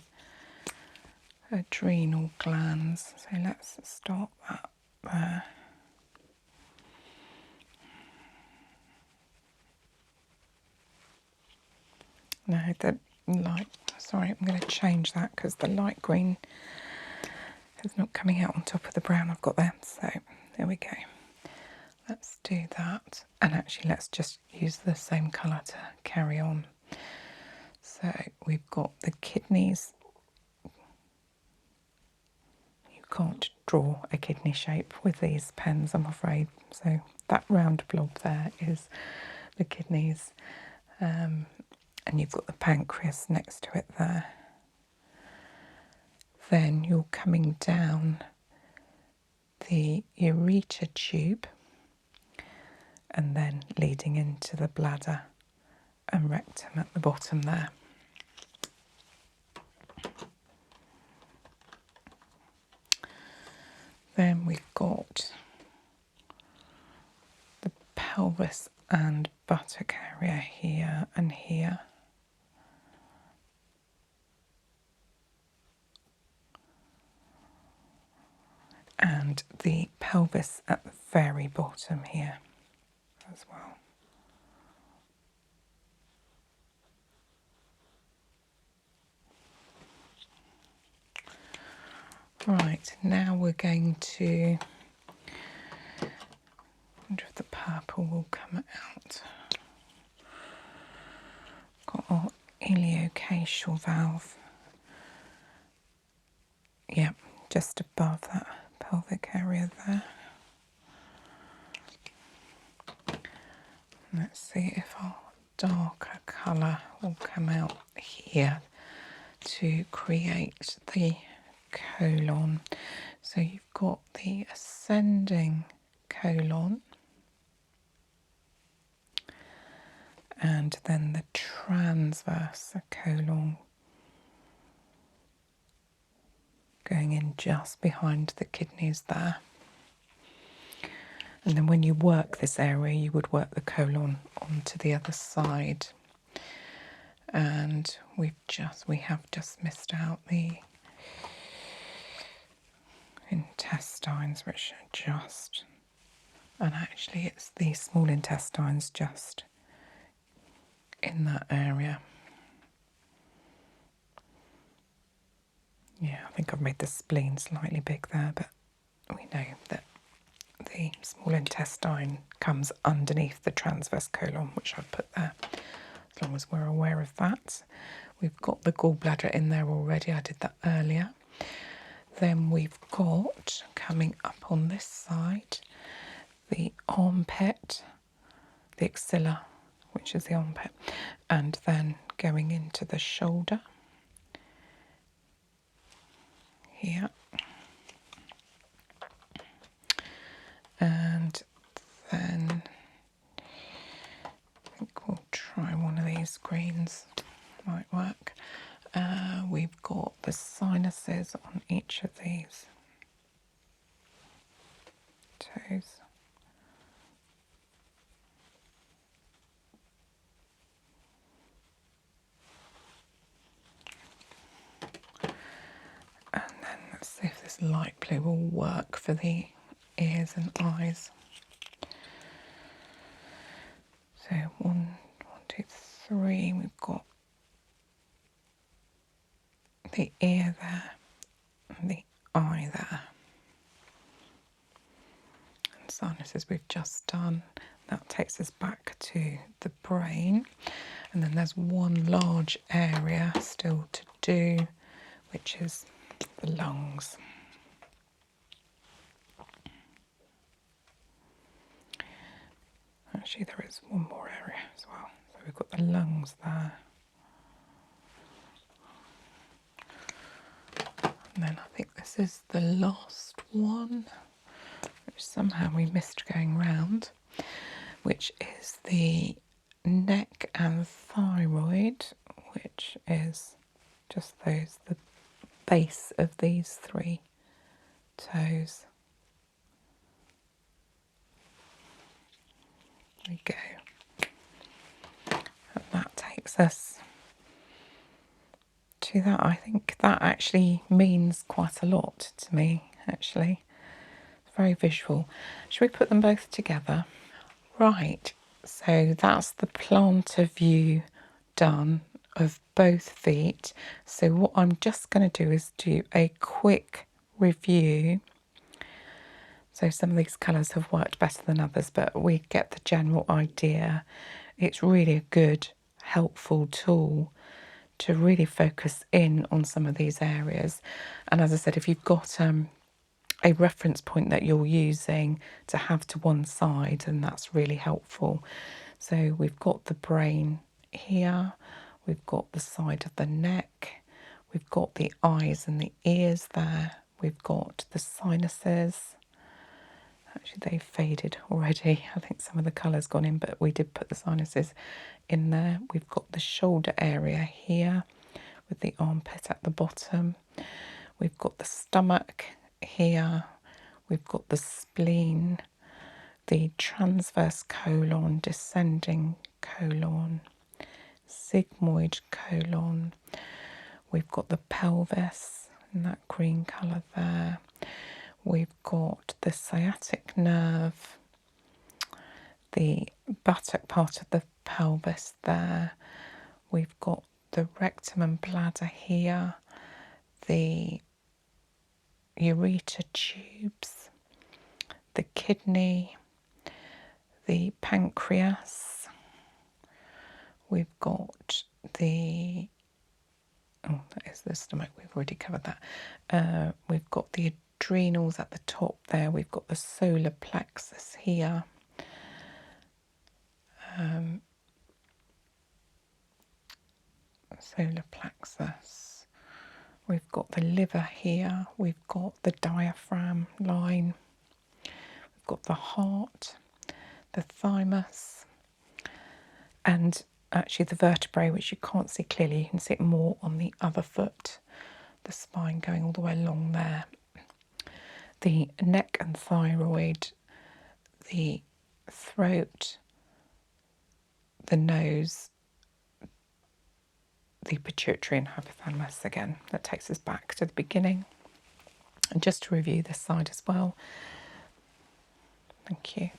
Speaker 1: adrenal glands. So let's start that there. No, the light, sorry, I'm going to change that because the light green is not coming out on top of the brown I've got there. So there we go. Let's do that. And actually, let's just use the same colour to carry on. So we've got the kidneys. You can't draw a kidney shape with these pens, I'm afraid. So that round blob there is the kidneys. And you've got the pancreas next to it there. Then you're coming down the ureter tube and then leading into the bladder and rectum at the bottom there. Then we've got the pelvis and buttock area here and here. And the pelvis at the very bottom here as well. Right, now we're going to, I wonder if the purple will come out. Got our iliocacial valve. Yep, just above that pelvic area there. Let's see if our darker colour will come out here to create the colon. So you've got the ascending colon and then the transverse colon going in just behind the kidneys there. And then when you work this area, you would work the colon onto the other side. And we have just missed out the intestines, which are just, and actually it's the small intestines just in that area. Yeah, I think I've made the spleen slightly big there, but we know that the small intestine comes underneath the transverse colon, which I've put there, as long as we're aware of that. We've got the gallbladder in there already, I did that earlier. Then we've got, coming up on this side, the armpit, the axilla, which is the armpit, and then going into the shoulder here. And then I think we'll try one of these greens, might work. We've got the sinuses on each of these toes. And then let's see if this light blue will work for the ears and eyes. So 1, 2, 3, we've got the ear there and the eye there. And sinuses we've just done. That takes us back to the brain. And then there's one large area still to do, which is the lungs. Actually, there is one more area as well. So we've got the lungs there. And then I think this is the last one, which somehow we missed going round, which is the neck and thyroid, which is just the base of these 3 toes. There we go. And that takes us to that. I think that actually means quite a lot to me, actually. It's very visual. Should we put them both together? Right, so that's the plantar view done. of both feet. So what I'm just going to do is do a quick review. So some of these colours have worked better than others, but we get the general idea. It's really a good, helpful tool to really focus in on some of these areas. And as I said, if you've got a reference point that you're using to have to one side, and that's really helpful. So we've got the brain here, we've got the side of the neck, we've got the eyes and the ears there, we've got the sinuses. Actually, they've faded already. I think some of the colour's gone in, but we did put the sinuses in there. We've got the shoulder area here with the armpit at the bottom. We've got the stomach here. We've got the spleen, the transverse colon, descending colon, sigmoid colon. We've got the pelvis in that green colour there. We've got the sciatic nerve, the buttock part of the pelvis there. We've got the rectum and bladder here, the ureter tubes, the kidney, the pancreas. We've got the, oh, that is the stomach, we've already covered that. We've got the adrenals at the top there. We've got the solar plexus here. Solar plexus. We've got the liver here. We've got the diaphragm line. We've got the heart, the thymus, and actually the vertebrae, which you can't see clearly. You can see it more on the other foot, the spine going all the way along there. The neck and thyroid, the throat, the nose, the pituitary and hypothalamus again. That takes us back to the beginning. And just to review this side as well. Thank you.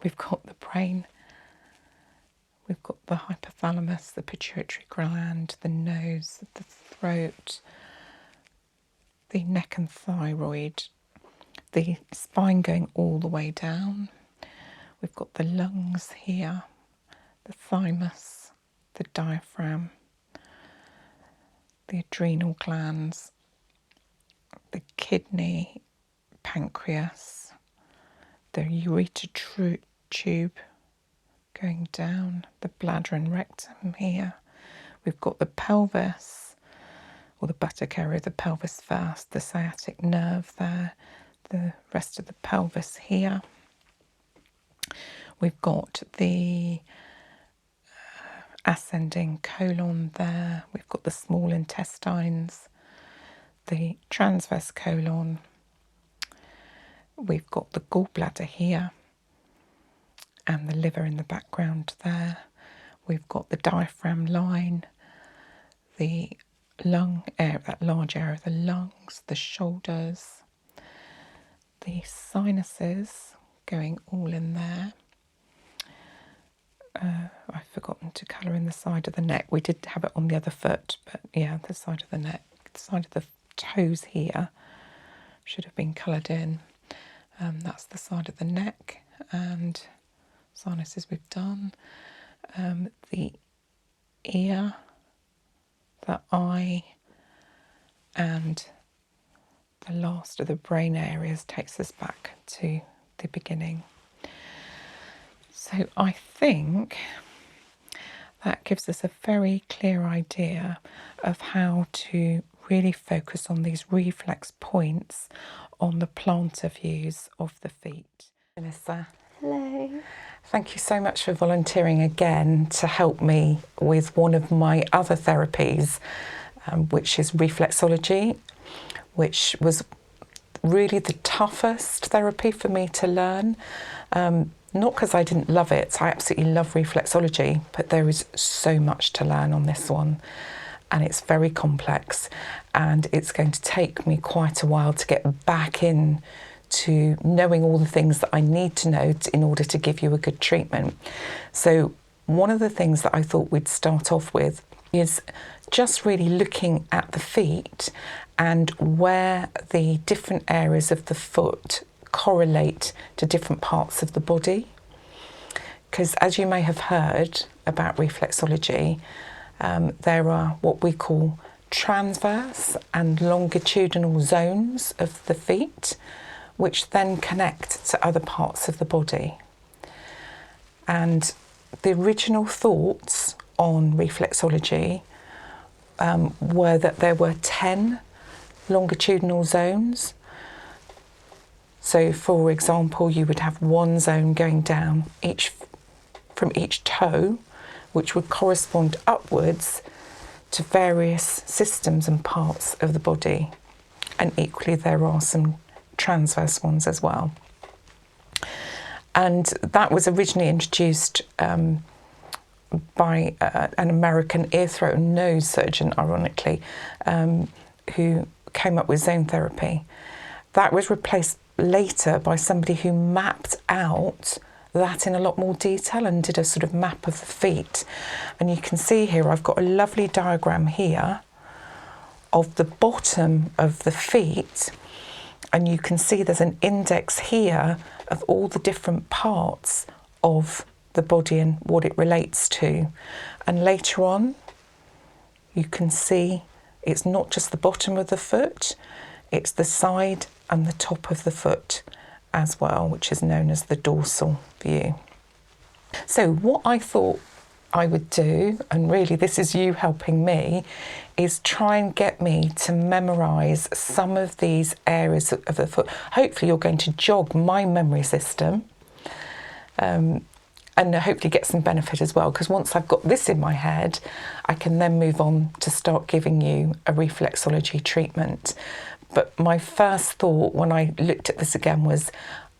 Speaker 1: We've got the brain, we've got the hypothalamus, the pituitary gland, the nose, the throat, the neck and thyroid, the spine going all the way down. We've got the lungs here, the thymus, the diaphragm, the adrenal glands, the kidney, pancreas, the ureter tube going down, the bladder and rectum here. We've got the pelvis, or the buttock area of the pelvis first, the sciatic nerve there, the rest of the pelvis here. We've got the ascending colon there. We've got the small intestines, the transverse colon. We've got the gallbladder here and the liver in the background there. We've got the diaphragm line, the lung area, that large area of the lungs, the shoulders, the sinuses going all in there. I've forgotten to colour in the side of the neck. We did have it on the other foot, but yeah, the side of the neck, the side of the toes here should have been coloured in. That's the side of the neck, and sinuses we've done. The ear, the eye, and the last of the brain areas takes us back to the beginning. So I think that gives us a very clear idea of how to really focus on these reflex points on the plantar views of the feet. Vanessa.
Speaker 2: Hello.
Speaker 1: Thank you so much for volunteering again to help me with one of my other therapies, which is reflexology, which was really the toughest therapy for me to learn. Not because I didn't love it, I absolutely love reflexology, but there is so much to learn on this one, and it's very complex, and it's going to take me quite a while to get back in to knowing all the things that I need to know in order to give you a good treatment. So one of the things that I thought we'd start off with is just really looking at the feet and where the different areas of the foot correlate to different parts of the body. Because as you may have heard about reflexology, there are what we call transverse and longitudinal zones of the feet, which then connect to other parts of the body. And the original thoughts on reflexology were that there were 10 longitudinal zones. So, for example, you would have one zone going down from each toe, which would correspond upwards to various systems and parts of the body. And equally, there are some transverse ones as well. And that was originally introduced by an American ear, throat and nose surgeon, ironically, who came up with zone therapy. That was replaced later by somebody who mapped out that in a lot more detail and did a sort of map of the feet. And you can see here, I've got a lovely diagram here of the bottom of the feet, and you can see there's an index here of all the different parts of the body and what it relates to. And later on, you can see it's not just the bottom of the foot, it's the side and the top of the foot as well, which is known as the dorsal view. So what I thought I would do, and really this is you helping me, is try and get me to memorise some of these areas of the foot. Hopefully you're going to jog my memory system, and hopefully get some benefit as well, because once I've got this in my head, I can then move on to start giving you a reflexology treatment. But my first thought when I looked at this again was,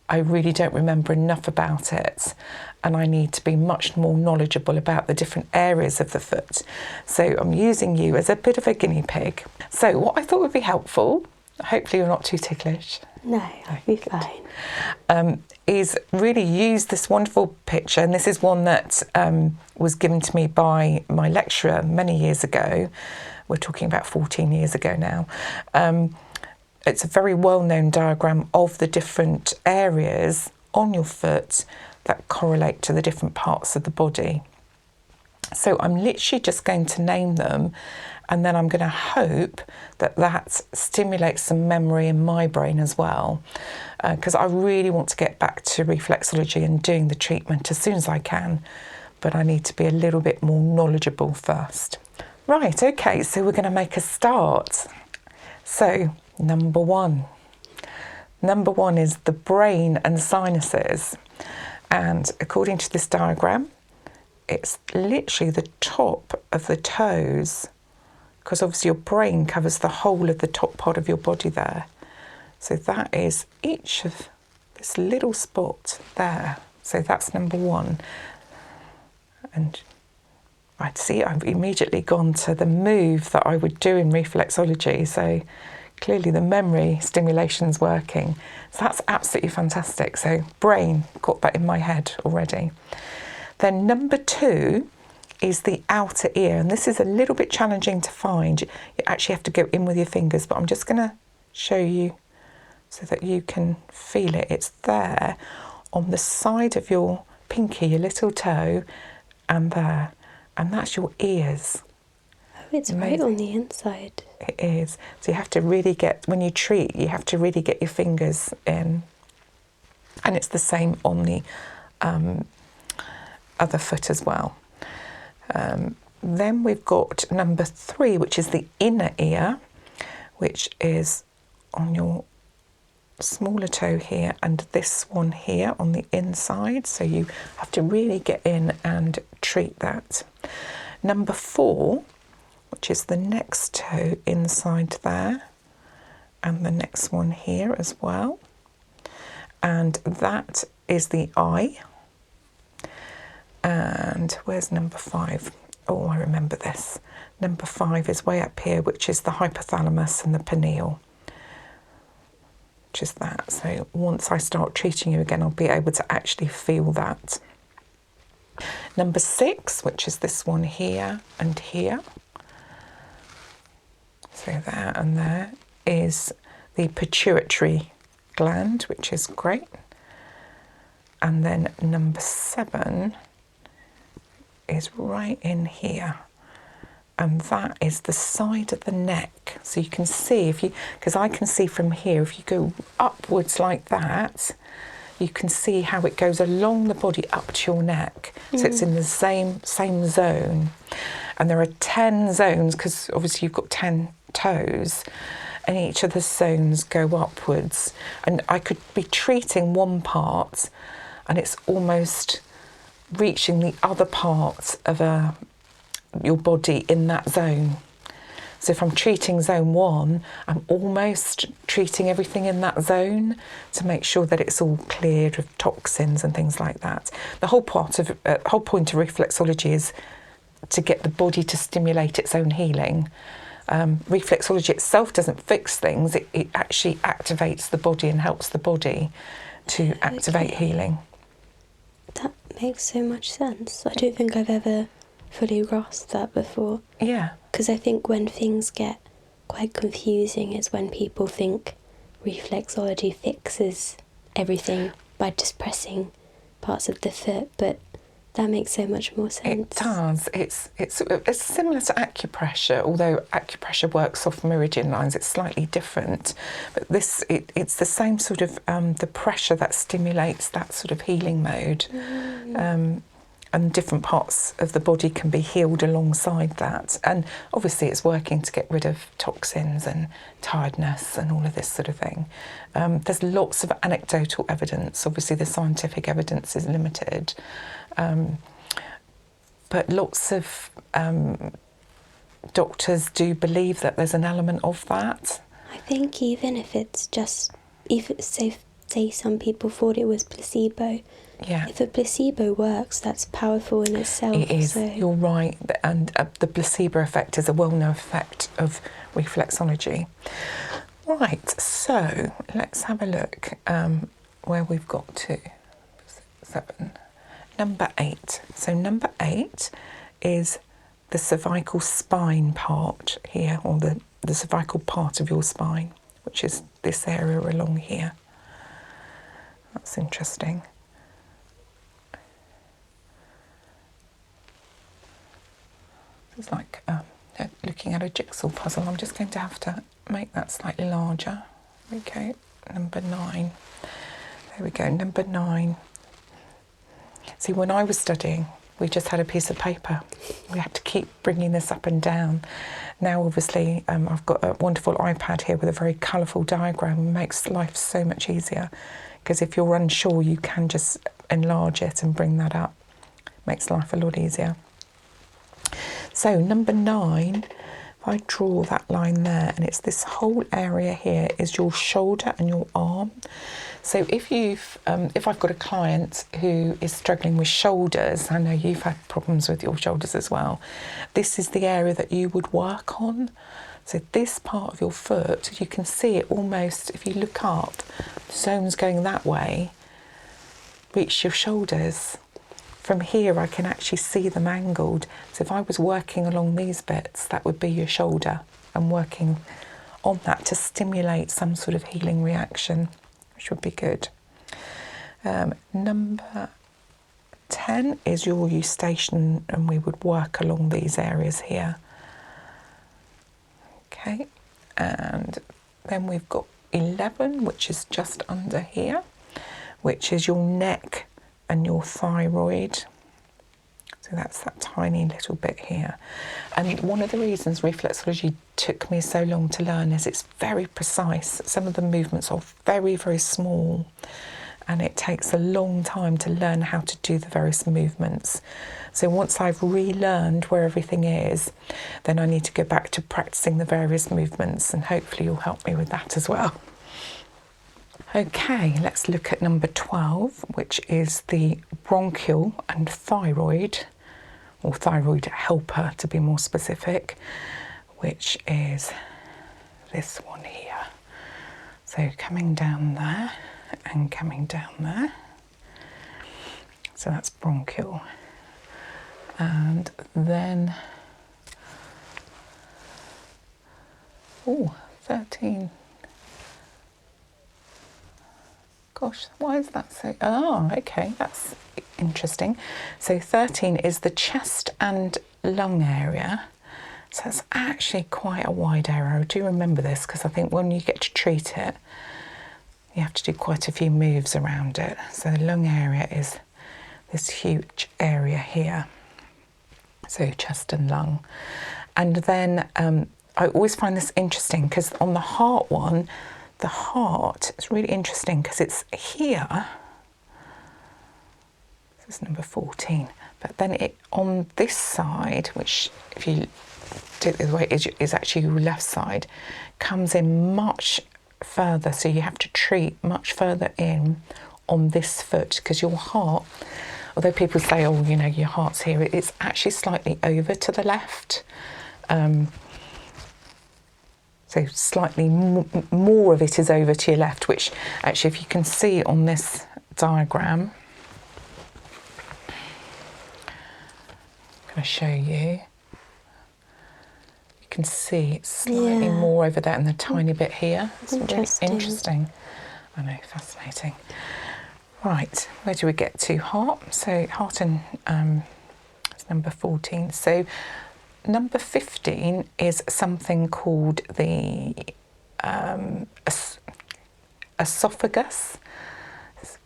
Speaker 1: I really don't remember enough about it, and I need to be much more knowledgeable about the different areas of the foot. So I'm using you as a bit of a guinea pig. So what I thought would be helpful, hopefully you're not too ticklish.
Speaker 2: No, I'll be fine.
Speaker 1: Is really use this wonderful picture, and this is one that was given to me by my lecturer many years ago. We're talking about 14 years ago now. It's a very well-known diagram of the different areas on your foot that correlate to the different parts of the body. So I'm literally just going to name them, and then I'm going to hope that that stimulates some memory in my brain as well, because I really want to get back to reflexology and doing the treatment as soon as I can, but I need to be a little bit more knowledgeable first. Right, okay, so we're going to make a start. So, number one. Number one is the brain and sinuses. And according to this diagram, it's literally the top of the toes, because obviously your brain covers the whole of the top part of your body there. So that is each of this little spot there. So that's number one. And I'd see I've immediately gone to the move that I would do in reflexology. So clearly the memory stimulation's working. So that's absolutely fantastic. So brain, got that in my head already. Then number two is the outer ear. And this is a little bit challenging to find. You actually have to go in with your fingers, but I'm just going to show you so that you can feel it. It's there on the side of your pinky, your little toe, and there. And that's your ears.
Speaker 2: Oh, it's right on the inside.
Speaker 1: It is. So you have to really get, when you treat, you have to really get your fingers in. And it's the same on the other foot as well. Then we've got number three, which is the inner ear, which is on your smaller toe here and this one here on the inside. So you have to really get in and treat that. Number four, which is the next toe inside there, and the next one here as well. And that is the eye. And where's number five? Oh, I remember this. Number five is way up here, which is the hypothalamus and the pineal, which is that. So once I start treating you again, I'll be able to actually feel that. Number 6, which is this one here and here. So there and there is the pituitary gland, which is great. And then number 7 is right in here. And that is the side of the neck. So you can see, because I can see from here, if you go upwards like that, you can see how it goes along the body up to your neck. So it's in the same zone. And there are 10 zones, because obviously you've got 10 toes, and each of the zones go upwards. And I could be treating one part, and it's almost reaching the other part of your body in that zone. So if I'm treating zone 1, I'm almost treating everything in that zone to make sure that it's all cleared of toxins and things like that. The whole point of reflexology is to get the body to stimulate its own healing. Reflexology itself doesn't fix things, it actually activates the body and helps the body to activate healing.
Speaker 2: That makes so much sense. I don't think I've ever fully grasped that before.
Speaker 1: Yeah.
Speaker 2: Because I think when things get quite confusing is when people think reflexology fixes everything by just pressing parts of the foot, but that makes so much more sense.
Speaker 1: It does. It's similar to acupressure, although acupressure works off meridian lines. It's slightly different, but it's the same sort of the pressure that stimulates that sort of healing mode, and different parts of the body can be healed alongside that. And obviously, it's working to get rid of toxins and tiredness and all of this sort of thing. There's lots of anecdotal evidence. Obviously, the scientific evidence is limited. But lots of doctors do believe that there's an element of that.
Speaker 2: I think even if it's just, say some people thought it was placebo, if a placebo works, that's powerful in itself.
Speaker 1: It is, you're right, and the placebo effect is a well-known effect of reflexology. Right, so let's have a look where we've got to. 7. Number 8. So number 8 is the cervical spine part here, or the cervical part of your spine, which is this area along here. That's interesting. It's like looking at a jigsaw puzzle. I'm just going to have to make that slightly larger. Okay, number 9. There we go, number 9. See, when I was studying, we just had a piece of paper. We had to keep bringing this up and down. Now, obviously, I've got a wonderful iPad here with a very colourful diagram. It makes life so much easier, because if you're unsure, you can just enlarge it and bring that up. Makes life a lot easier. So number 9, if I draw that line there, and it's this whole area here is your shoulder and your arm. So if I've got a client who is struggling with shoulders, I know you've had problems with your shoulders as well, this is the area that you would work on. So this part of your foot, you can see it almost, if you look up, zones going that way, reach your shoulders. From here, I can actually see them angled. So if I was working along these bits, that would be your shoulder, and working on that to stimulate some sort of healing reaction, which would be good. Number 10 is your eustachian, and we would work along these areas here. Okay, and then we've got 11, which is just under here, which is your neck and your thyroid. So that's that tiny little bit here. And one of the reasons reflexology took me so long to learn is it's very precise. Some of the movements are very, very small, and it takes a long time to learn how to do the various movements. So once I've relearned where everything is, then I need to go back to practicing the various movements, and hopefully you'll help me with that as well. Okay, let's look at number 12, which is the bronchial and thyroid, or thyroid helper to be more specific, which is this one here. So coming down there and coming down there. So that's bronchial. And then, 13. Gosh, why is that so? Oh, okay, that's interesting. So 13 is the chest and lung area. So it's actually quite a wide area. I do remember this because I think when you get to treat it, you have to do quite a few moves around it. So the lung area is this huge area here. So chest and lung. And then I always find this interesting because on the heart one, the heart is really interesting because it's here. This is number 14. But then it on this side, which if you do it the way it is actually your left side, comes in much further. So you have to treat much further in on this foot because your heart, although people say, oh, you know, your heart's here, it's actually slightly over to the left. So slightly more of it is over to your left, which actually if you can see on this diagram, I'm going to show you. You can see it's slightly more over there and the tiny bit here. It's really interesting. I know, fascinating. Right, where do we get to? Heart. So heart and it's number 14. So number 15 is something called the esophagus.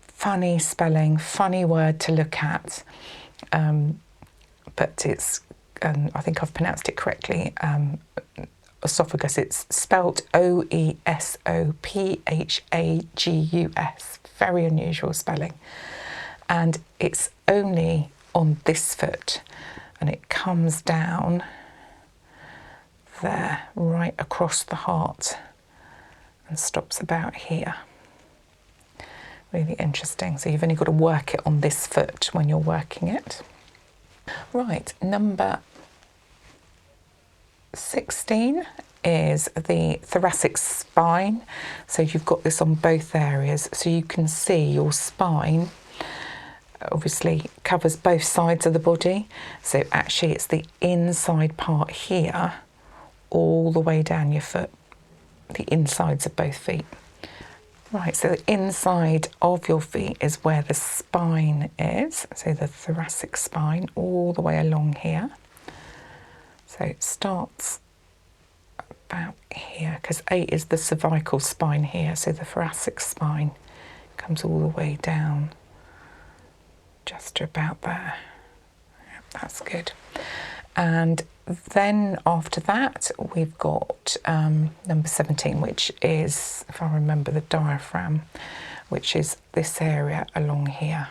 Speaker 1: Funny spelling, funny word to look at, but it's, I think I've pronounced it correctly, esophagus. It's spelt Oesophagus. Very unusual spelling. And it's only on this foot, and it comes down there, right across the heart, and stops about here. Really interesting. So you've only got to work it on this foot when you're working it. Right, number 16 is the thoracic spine. So you've got this on both areas. So you can see your spine obviously covers both sides of the body. So actually it's the inside part here all the way down your foot, the insides of both feet. Right, so the inside of your feet is where the spine is. So the thoracic spine all the way along here. So it starts about here, because 8 is the cervical spine here. So the thoracic spine comes all the way down just to about there. Yep, that's good. And then after that, we've got number 17, which is, if I remember, the diaphragm, which is this area along here.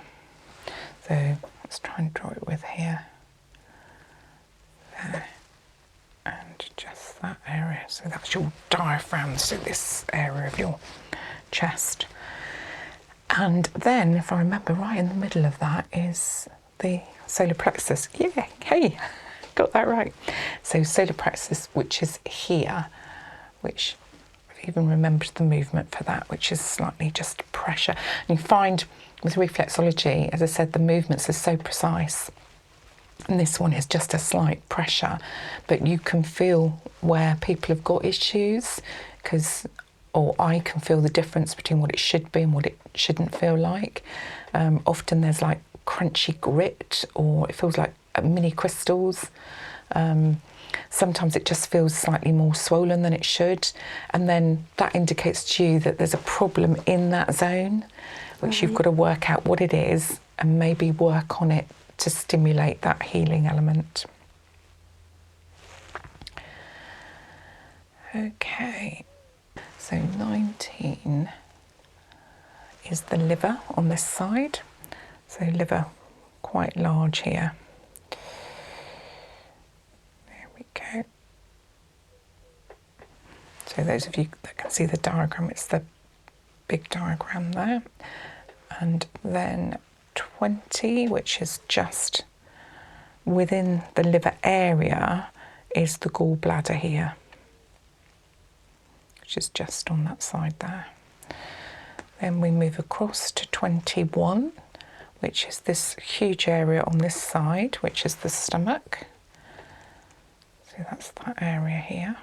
Speaker 1: So let's try and draw it with here. There. And just that area. So that's your diaphragm, so this area of your chest. And then, if I remember right, in the middle of that is the solar plexus. Yeah, hey, got that right. So solar plexus, which is here, which I've even remembered the movement for that, which is slightly just pressure. And you find with reflexology, as I said, the movements are so precise. And this one is just a slight pressure, but you can feel where people have got issues, or I can feel the difference between what it should be and what it shouldn't feel like. Often there's like crunchy grit, or it feels like mini crystals. Sometimes it just feels slightly more swollen than it should, and then that indicates to you that there's a problem in that zone, which you've got to work out what it is and maybe work on it to stimulate that healing element. Okay, so 19 is the liver on this side. So liver quite large here. There we go. So those of you that can see the diagram, it's the big diagram there. And then 20, which is just within the liver area, is the gallbladder here, which is just on that side there. Then we move across to 21, which is this huge area on this side, which is the stomach. So that's that area here,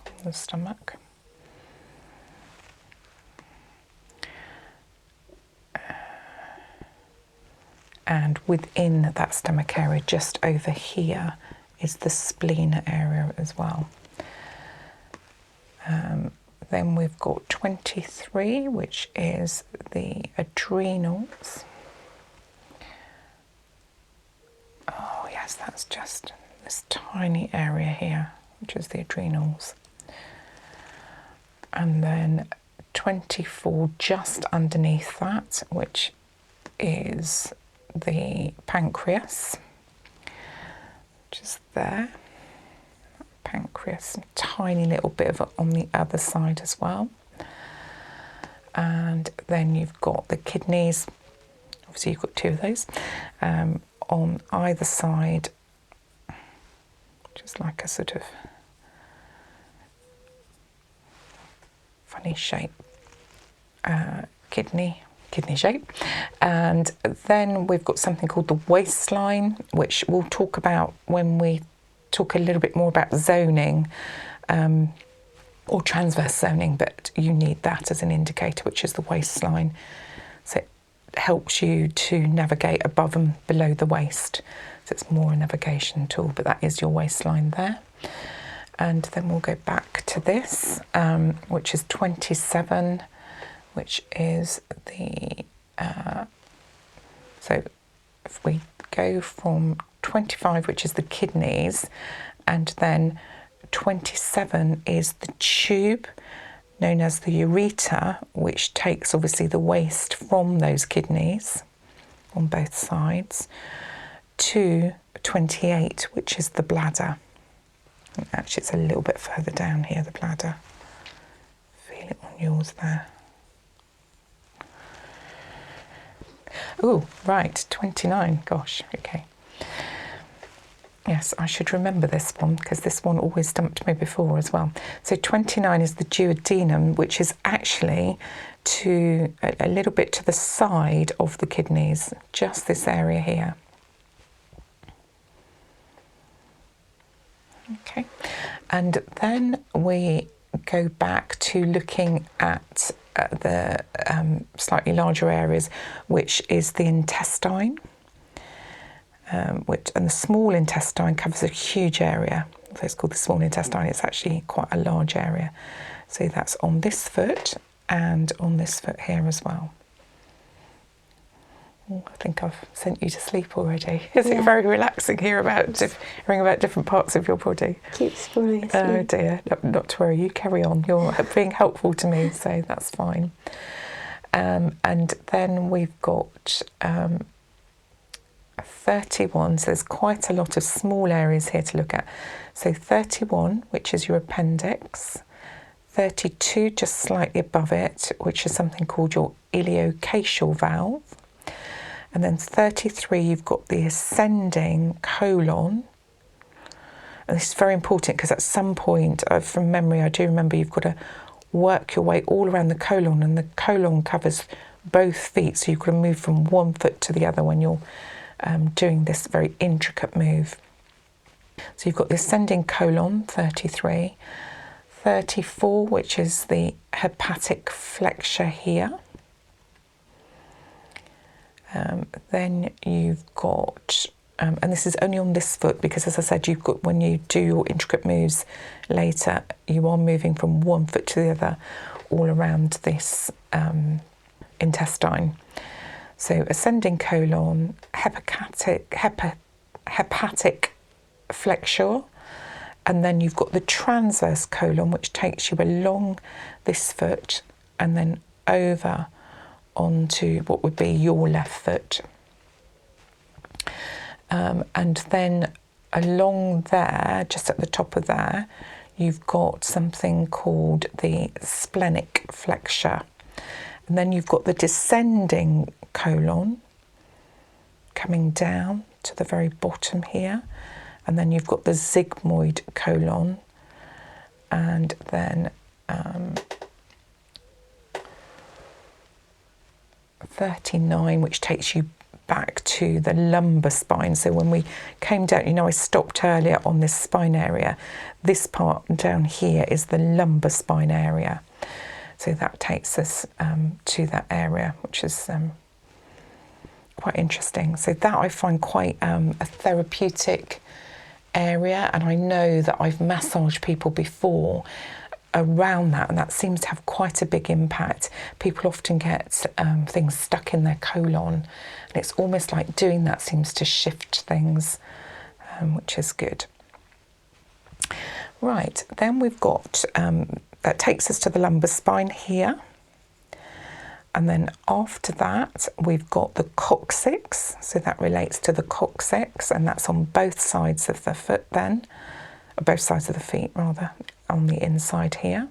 Speaker 1: on the stomach. And within that stomach area, just over here, is the spleen area as well. Then we've got 23, which is the adrenals. Oh yes, that's just this tiny area here, which is the adrenals. And then 24 just underneath that, which is the pancreas, which is there. Pancreas, a tiny little bit of it on the other side as well. And then you've got the kidneys, obviously you've got two of those, on either side, just like a sort of funny shape, kidney shape. And then we've got something called the waistline, which we'll talk about when we talk a little bit more about zoning, or transverse zoning, but you need that as an indicator, which is the waistline. So it helps you to navigate above and below the waist. So it's more a navigation tool, but that is your waistline there. And then we'll go back to this, which is 27, which is the, so if we go from 25, which is the kidneys, and then 27 is the tube known as the ureter, which takes obviously the waste from those kidneys on both sides, to 28, which is the bladder. And actually it's a little bit further down here, the bladder. Feel it on yours there. Oh, right, 29, gosh, okay. Yes, I should remember this one because this one always stumped me before as well. So 29 is the duodenum, which is actually to a little bit to the side of the kidneys, just this area here. Okay, and then we go back to looking at the slightly larger areas, which is the intestine. And the small intestine covers a huge area. So it's called the small intestine. It's actually quite a large area. So that's on this foot and on this foot here as well. Oh, I think I've sent you to sleep already. Is it very relaxing hearing about different parts of your body?
Speaker 2: Keeps falling asleep.
Speaker 1: Oh dear, not to worry. You carry on. You're being helpful to me, so that's fine. And then we've got 31, so there's quite a lot of small areas here to look at. So 31, which is your appendix, 32, just slightly above it, which is something called your ileocacal valve, and then 33, you've got the ascending colon. And this is very important because at some point, from memory, I do remember you've got to work your way all around the colon, and the colon covers both feet, so you've got to move from one foot to the other when you're doing this very intricate move. So you've got the ascending colon, 33, 34, which is the hepatic flexure here. Then you've got, and this is only on this foot because, as I said, you've got, when you do your intricate moves later, you are moving from one foot to the other all around this intestine. So ascending colon, hepatic flexure, and then you've got the transverse colon, which takes you along this foot and then over onto what would be your left foot. And then along there, just at the top of there, you've got something called the splenic flexure. And then you've got the descending colon coming down to the very bottom here. And then you've got the sigmoid colon. And then 39, which takes you back to the lumbar spine. So when we came down, you know, I stopped earlier on this spine area. This part down here is the lumbar spine area. So that takes us to that area, which is quite interesting. So that I find quite a therapeutic area, and I know that I've massaged people before around that, and that seems to have quite a big impact. People often get things stuck in their colon, and it's almost like doing that seems to shift things, which is good. Right, then we've got, that takes us to the lumbar spine here. And then after that, we've got the coccyx. So that relates to the coccyx, and that's on both sides of the foot then, both sides of the feet rather, on the inside here.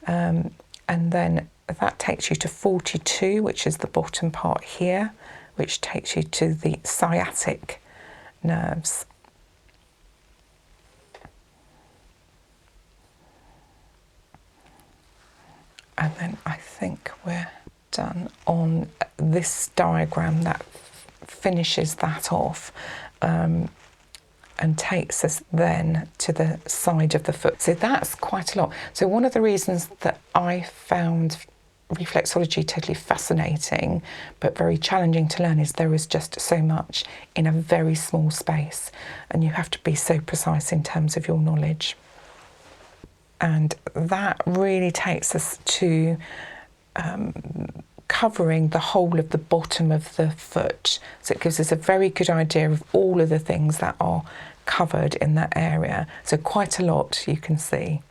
Speaker 1: And then that takes you to 42, which is the bottom part here, which takes you to the sciatic nerves. And then I think we're done on this diagram. That finishes that off and takes us then to the side of the foot. So that's quite a lot. So one of the reasons that I found reflexology totally fascinating but very challenging to learn is there is just so much in a very small space, and you have to be so precise in terms of your knowledge. And that really takes us to covering the whole of the bottom of the foot. So it gives us a very good idea of all of the things that are covered in that area. So quite a lot you can see.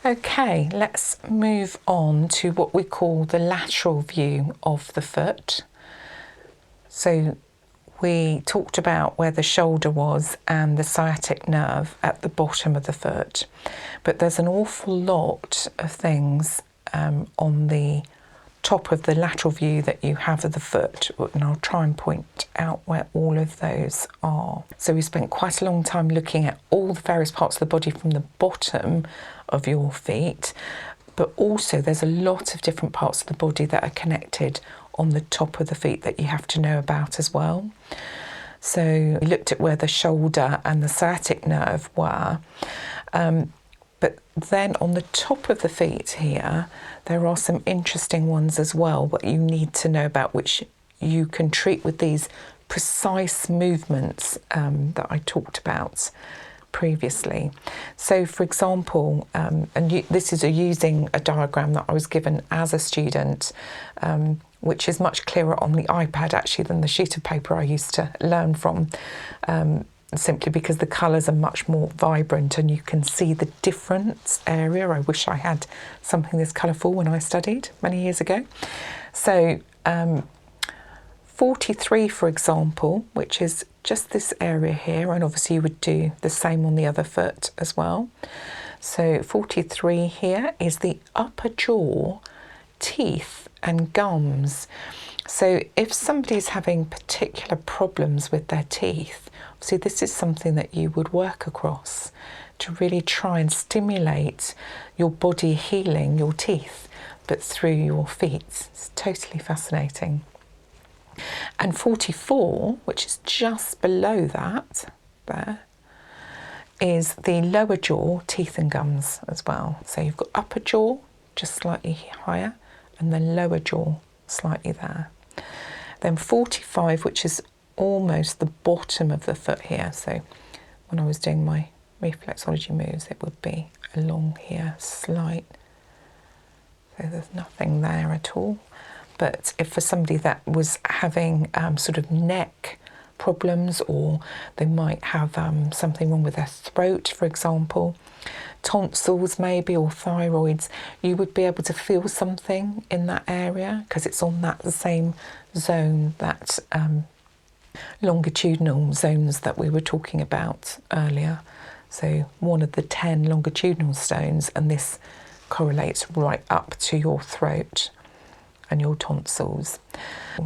Speaker 1: Okay, let's move on to what we call the lateral view of the foot. So we talked about where the shoulder was and the sciatic nerve at the bottom of the foot, but there's an awful lot of things on the top of the lateral view that you have of the foot, and I'll try and point out where all of those are. So we spent quite a long time looking at all the various parts of the body from the bottom of your feet, but also there's a lot of different parts of the body that are connected on the top of the feet that you have to know about as well. So we looked at where the shoulder and the sciatic nerve were, but then on the top of the feet here, there are some interesting ones as well that you need to know about, which you can treat with these precise movements that I talked about previously. So for example, this is using a diagram that I was given as a student, which is much clearer on the iPad actually than the sheet of paper I used to learn from, simply because the colours are much more vibrant and you can see the difference area. I wish I had something this colourful when I studied many years ago. So 43, for example, which is just this area here, and obviously you would do the same on the other foot as well. So 43 here is the upper jaw, teeth and gums. So if somebody's having particular problems with their teeth, obviously this is something that you would work across to really try and stimulate your body healing your teeth, but through your feet. It's totally fascinating. And 44, which is just below that, there, is the lower jaw, teeth and gums as well. So you've got upper jaw, just slightly higher, and the lower jaw slightly there. Then 45, which is almost the bottom of the foot here. So when I was doing my reflexology moves, it would be along here, slight. So there's nothing there at all. But if for somebody that was having sort of neck problems, or they might have something wrong with their throat, for example, tonsils maybe, or thyroids, you would be able to feel something in that area because it's on that same zone, that longitudinal zones that we were talking about earlier. So one of the 10 longitudinal stones, and this correlates right up to your throat and your tonsils.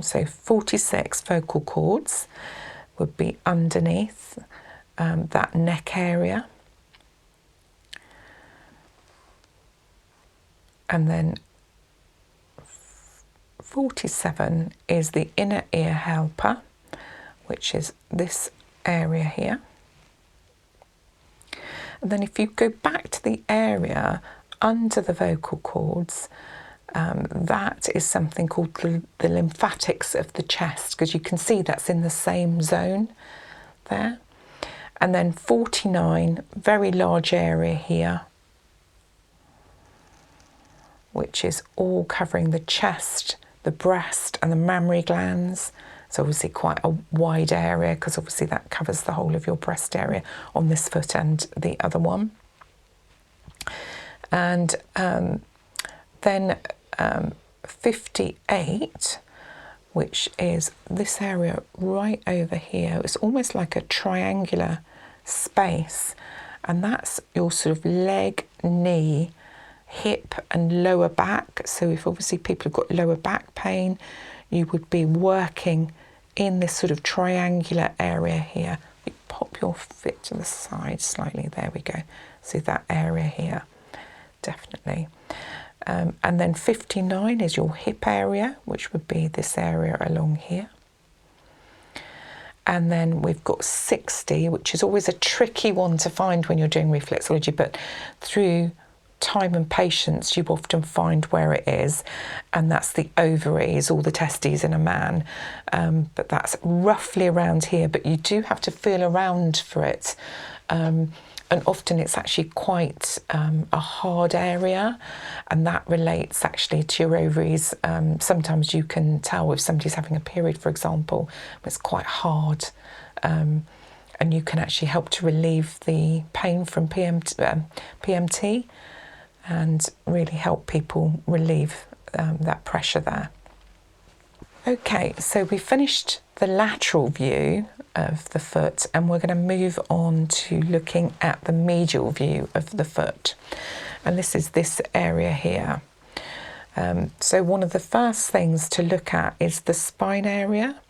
Speaker 1: So 46 vocal cords would be underneath that neck area. And then 47 is the inner ear helper, which is this area here. And then if you go back to the area under the vocal cords, that is something called the lymphatics of the chest, because you can see that's in the same zone there. And then 49, very large area here, which is all covering the chest, the breast and the mammary glands. It's obviously quite a wide area, because obviously that covers the whole of your breast area on this foot and the other one. And then 58, which is this area right over here. It's almost like a triangular space, and that's your sort of leg, knee, hip and lower back. So if obviously people have got lower back pain, you would be working in this sort of triangular area here. You pop your foot to the side slightly, there we go. See that area here, definitely. And then 59 is your hip area, which would be this area along here. And then we've got 60, which is always a tricky one to find when you're doing reflexology, but through time and patience you often find where it is, and that's the ovaries or the testes in a man. But that's roughly around here, but you do have to feel around for it. And often it's actually quite a hard area, and that relates actually to your ovaries. Sometimes you can tell if somebody's having a period, for example, it's quite hard, and you can actually help to relieve the pain from PMT and really help people relieve that pressure there. Okay, so we finished the lateral view of the foot, and we're going to move on to looking at the medial view of the foot, and this is this area here. So one of the first things to look at is the spine area,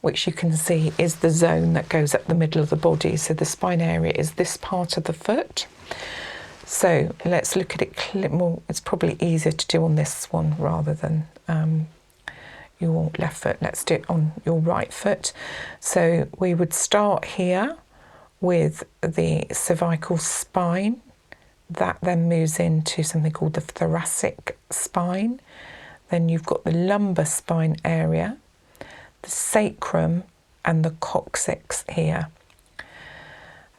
Speaker 1: which you can see is the zone that goes up the middle of the body. So the spine area is this part of the foot. So let's look at it more. It's probably easier to do on this one rather than your left foot. Let's do it on your right foot. So we would start here with the cervical spine. That then moves into something called the thoracic spine. Then you've got the lumbar spine area, the sacrum and the coccyx here.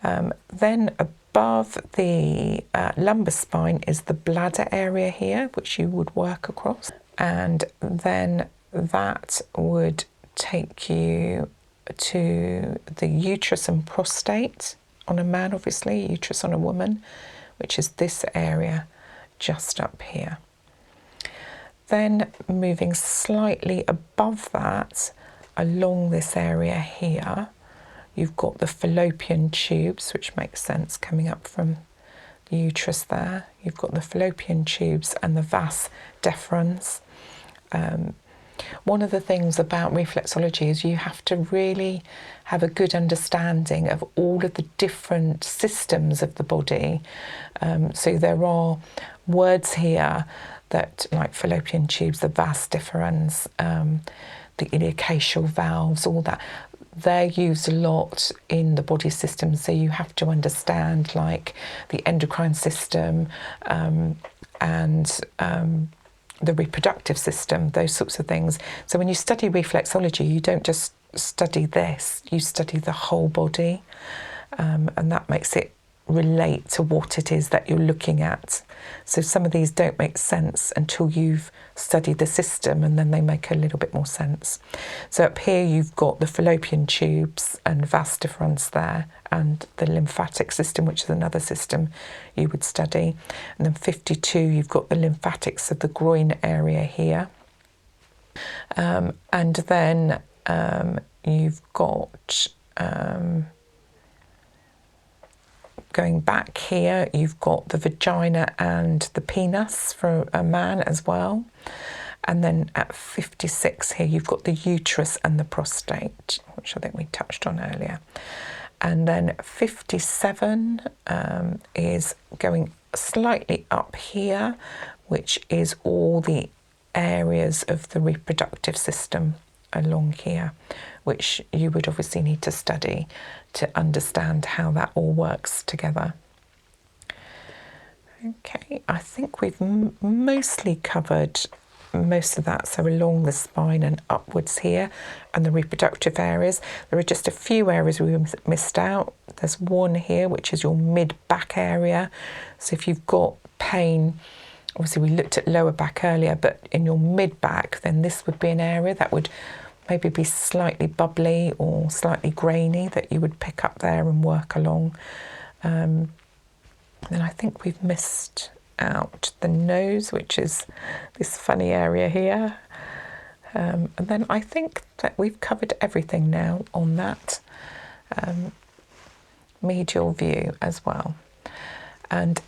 Speaker 1: Then above the lumbar spine is the bladder area here, which you would work across. And then that would take you to the uterus and prostate on a man, obviously, uterus on a woman, which is this area just up here. Then moving slightly above that, along this area here, you've got the fallopian tubes, which makes sense coming up from the uterus there. You've got the fallopian tubes and the vas deferens. One of the things about reflexology is you have to really have a good understanding of all of the different systems of the body. So there are words here that, like fallopian tubes, the vas deferens, the iliocacial valves, all that, they're used a lot in the body system. So you have to understand like the endocrine system and the reproductive system, those sorts of things. So when you study reflexology, you don't just study this, you study the whole body, and that makes it relate to what it is that you're looking at. So some of these don't make sense until you've studied the system, and then they make a little bit more sense. So up here you've got the fallopian tubes and vas deferens there, and the lymphatic system, which is another system you would study. And then 52, you've got the lymphatics of the groin area here. And then you've got going back here, you've got the vagina and the penis for a man as well. And then at 56 here, you've got the uterus and the prostate, which I think we touched on earlier. And then 57 is going slightly up here, which is all the areas of the reproductive system along here, which you would obviously need to study to understand how that all works together. Okay, I think we've mostly covered most of that, so along the spine and upwards here and the reproductive areas. There are just a few areas we missed out. There's one here which is your mid-back area, so if you've got pain, obviously we looked at lower back earlier, but in your mid-back then this would be an area that would maybe be slightly bubbly or slightly grainy that you would pick up there and work along. Then I think we've missed out the nose, which is this funny area here. And then I think that we've covered everything now on that medial view as well. And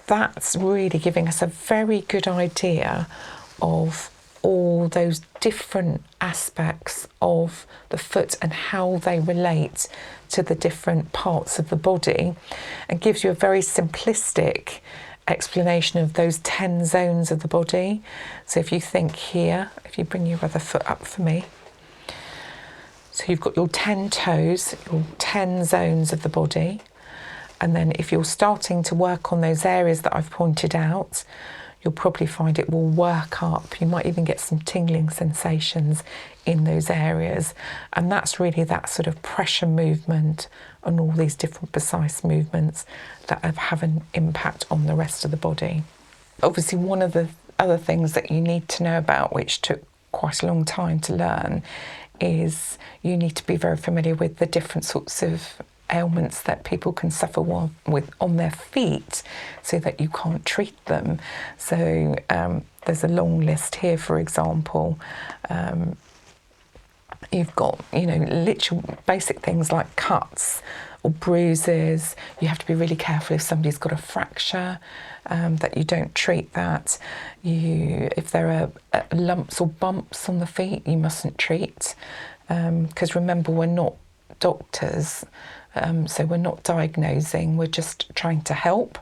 Speaker 1: that's really giving us a very good idea of all those different aspects of the foot and how they relate to the different parts of the body, and gives you a very simplistic explanation of those 10 zones of the body. So if you think here, if you bring your other foot up for me, so you've got your 10 toes, your 10 zones of the body, and then if you're starting to work on those areas that I've pointed out, you'll probably find it will work up. You might even get some tingling sensations in those areas. And that's really that sort of pressure movement and all these different precise movements that have an impact on the rest of the body. Obviously, one of the other things that you need to know about, which took quite a long time to learn, is you need to be very familiar with the different sorts of ailments that people can suffer with on their feet, so that you can't treat them. So there's a long list here. For example, you've got, literal basic things like cuts or bruises. You have to be really careful if somebody's got a fracture, that you don't treat that. If there are lumps or bumps on the feet, you mustn't treat, because remember, we're not doctors. So we're not diagnosing, we're just trying to help.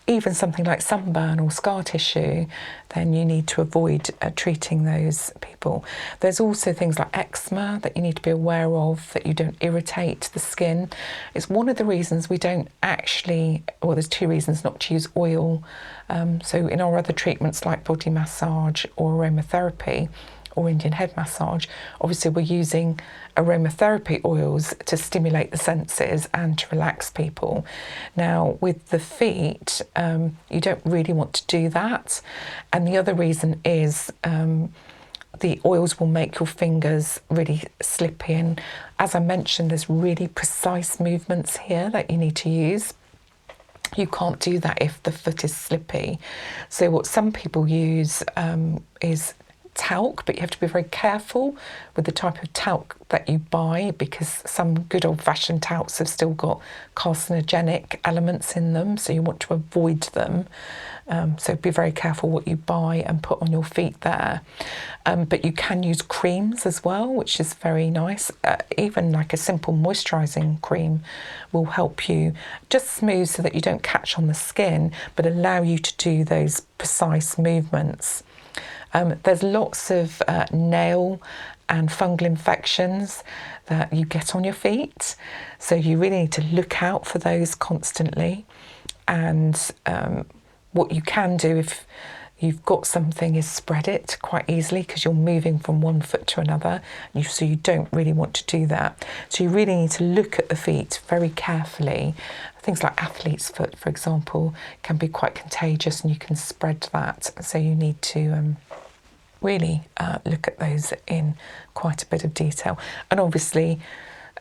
Speaker 1: Even something like sunburn or scar tissue, then you need to avoid treating those people. There's also things like eczema that you need to be aware of, that you don't irritate the skin. It's one of the reasons we don't actually, well, there's two reasons not to use oil. So in our other treatments like body massage or aromatherapy, or Indian head massage, obviously we're using aromatherapy oils to stimulate the senses and to relax people. Now with the feet, you don't really want to do that. And the other reason is the oils will make your fingers really slippy. And as I mentioned, there's really precise movements here that you need to use. You can't do that if the foot is slippy. So what some people use is talc, but you have to be very careful with the type of talc that you buy, because some good old-fashioned talcs have still got carcinogenic elements in them, so you want to avoid them. So be very careful what you buy and put on your feet there. But you can use creams as well, which is very nice. Even like a simple moisturising cream will help you just smooth so that you don't catch on the skin, but allow you to do those precise movements. There's lots of nail and fungal infections that you get on your feet, so you really need to look out for those constantly. And what you can do if you've got something is spread it quite easily, because you're moving from one foot to another, so you don't really want to do that. So you really need to look at the feet very carefully. Things like athlete's foot, for example, can be quite contagious and you can spread that. So you need to really look at those in quite a bit of detail. And obviously,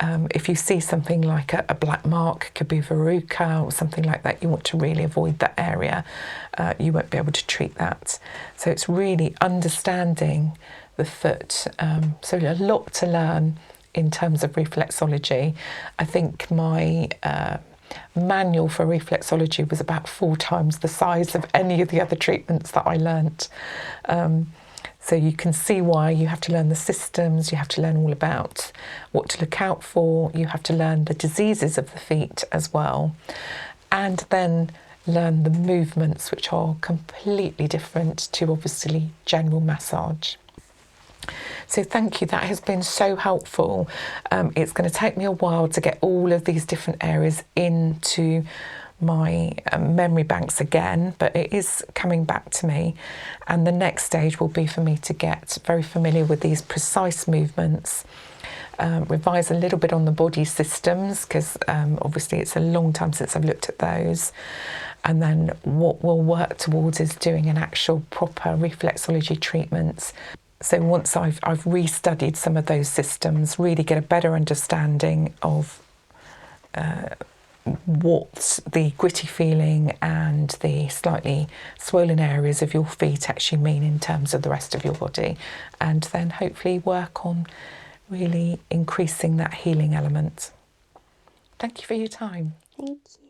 Speaker 1: if you see something like a black mark, could be verruca or something like that, you want to really avoid that area. You won't be able to treat that. So it's really understanding the foot. So a lot to learn in terms of reflexology. I think my manual for reflexology was about 4 times the size of any of the other treatments that I learnt. So you can see why you have to learn the systems, you have to learn all about what to look out for, you have to learn the diseases of the feet as well. And then learn the movements, which are completely different to obviously general massage. So thank you, that has been so helpful. It's going to take me a while to get all of these different areas into my memory banks again, but it is coming back to me, and the next stage will be for me to get very familiar with these precise movements, revise a little bit on the body systems, because obviously it's a long time since I've looked at those. And then what we'll work towards is doing an actual proper reflexology treatment. So once I've restudied some of those systems, really get a better understanding of what the gritty feeling and the slightly swollen areas of your feet actually mean in terms of the rest of your body, and then hopefully work on really increasing that healing element. Thank you for your time.
Speaker 2: Thank you.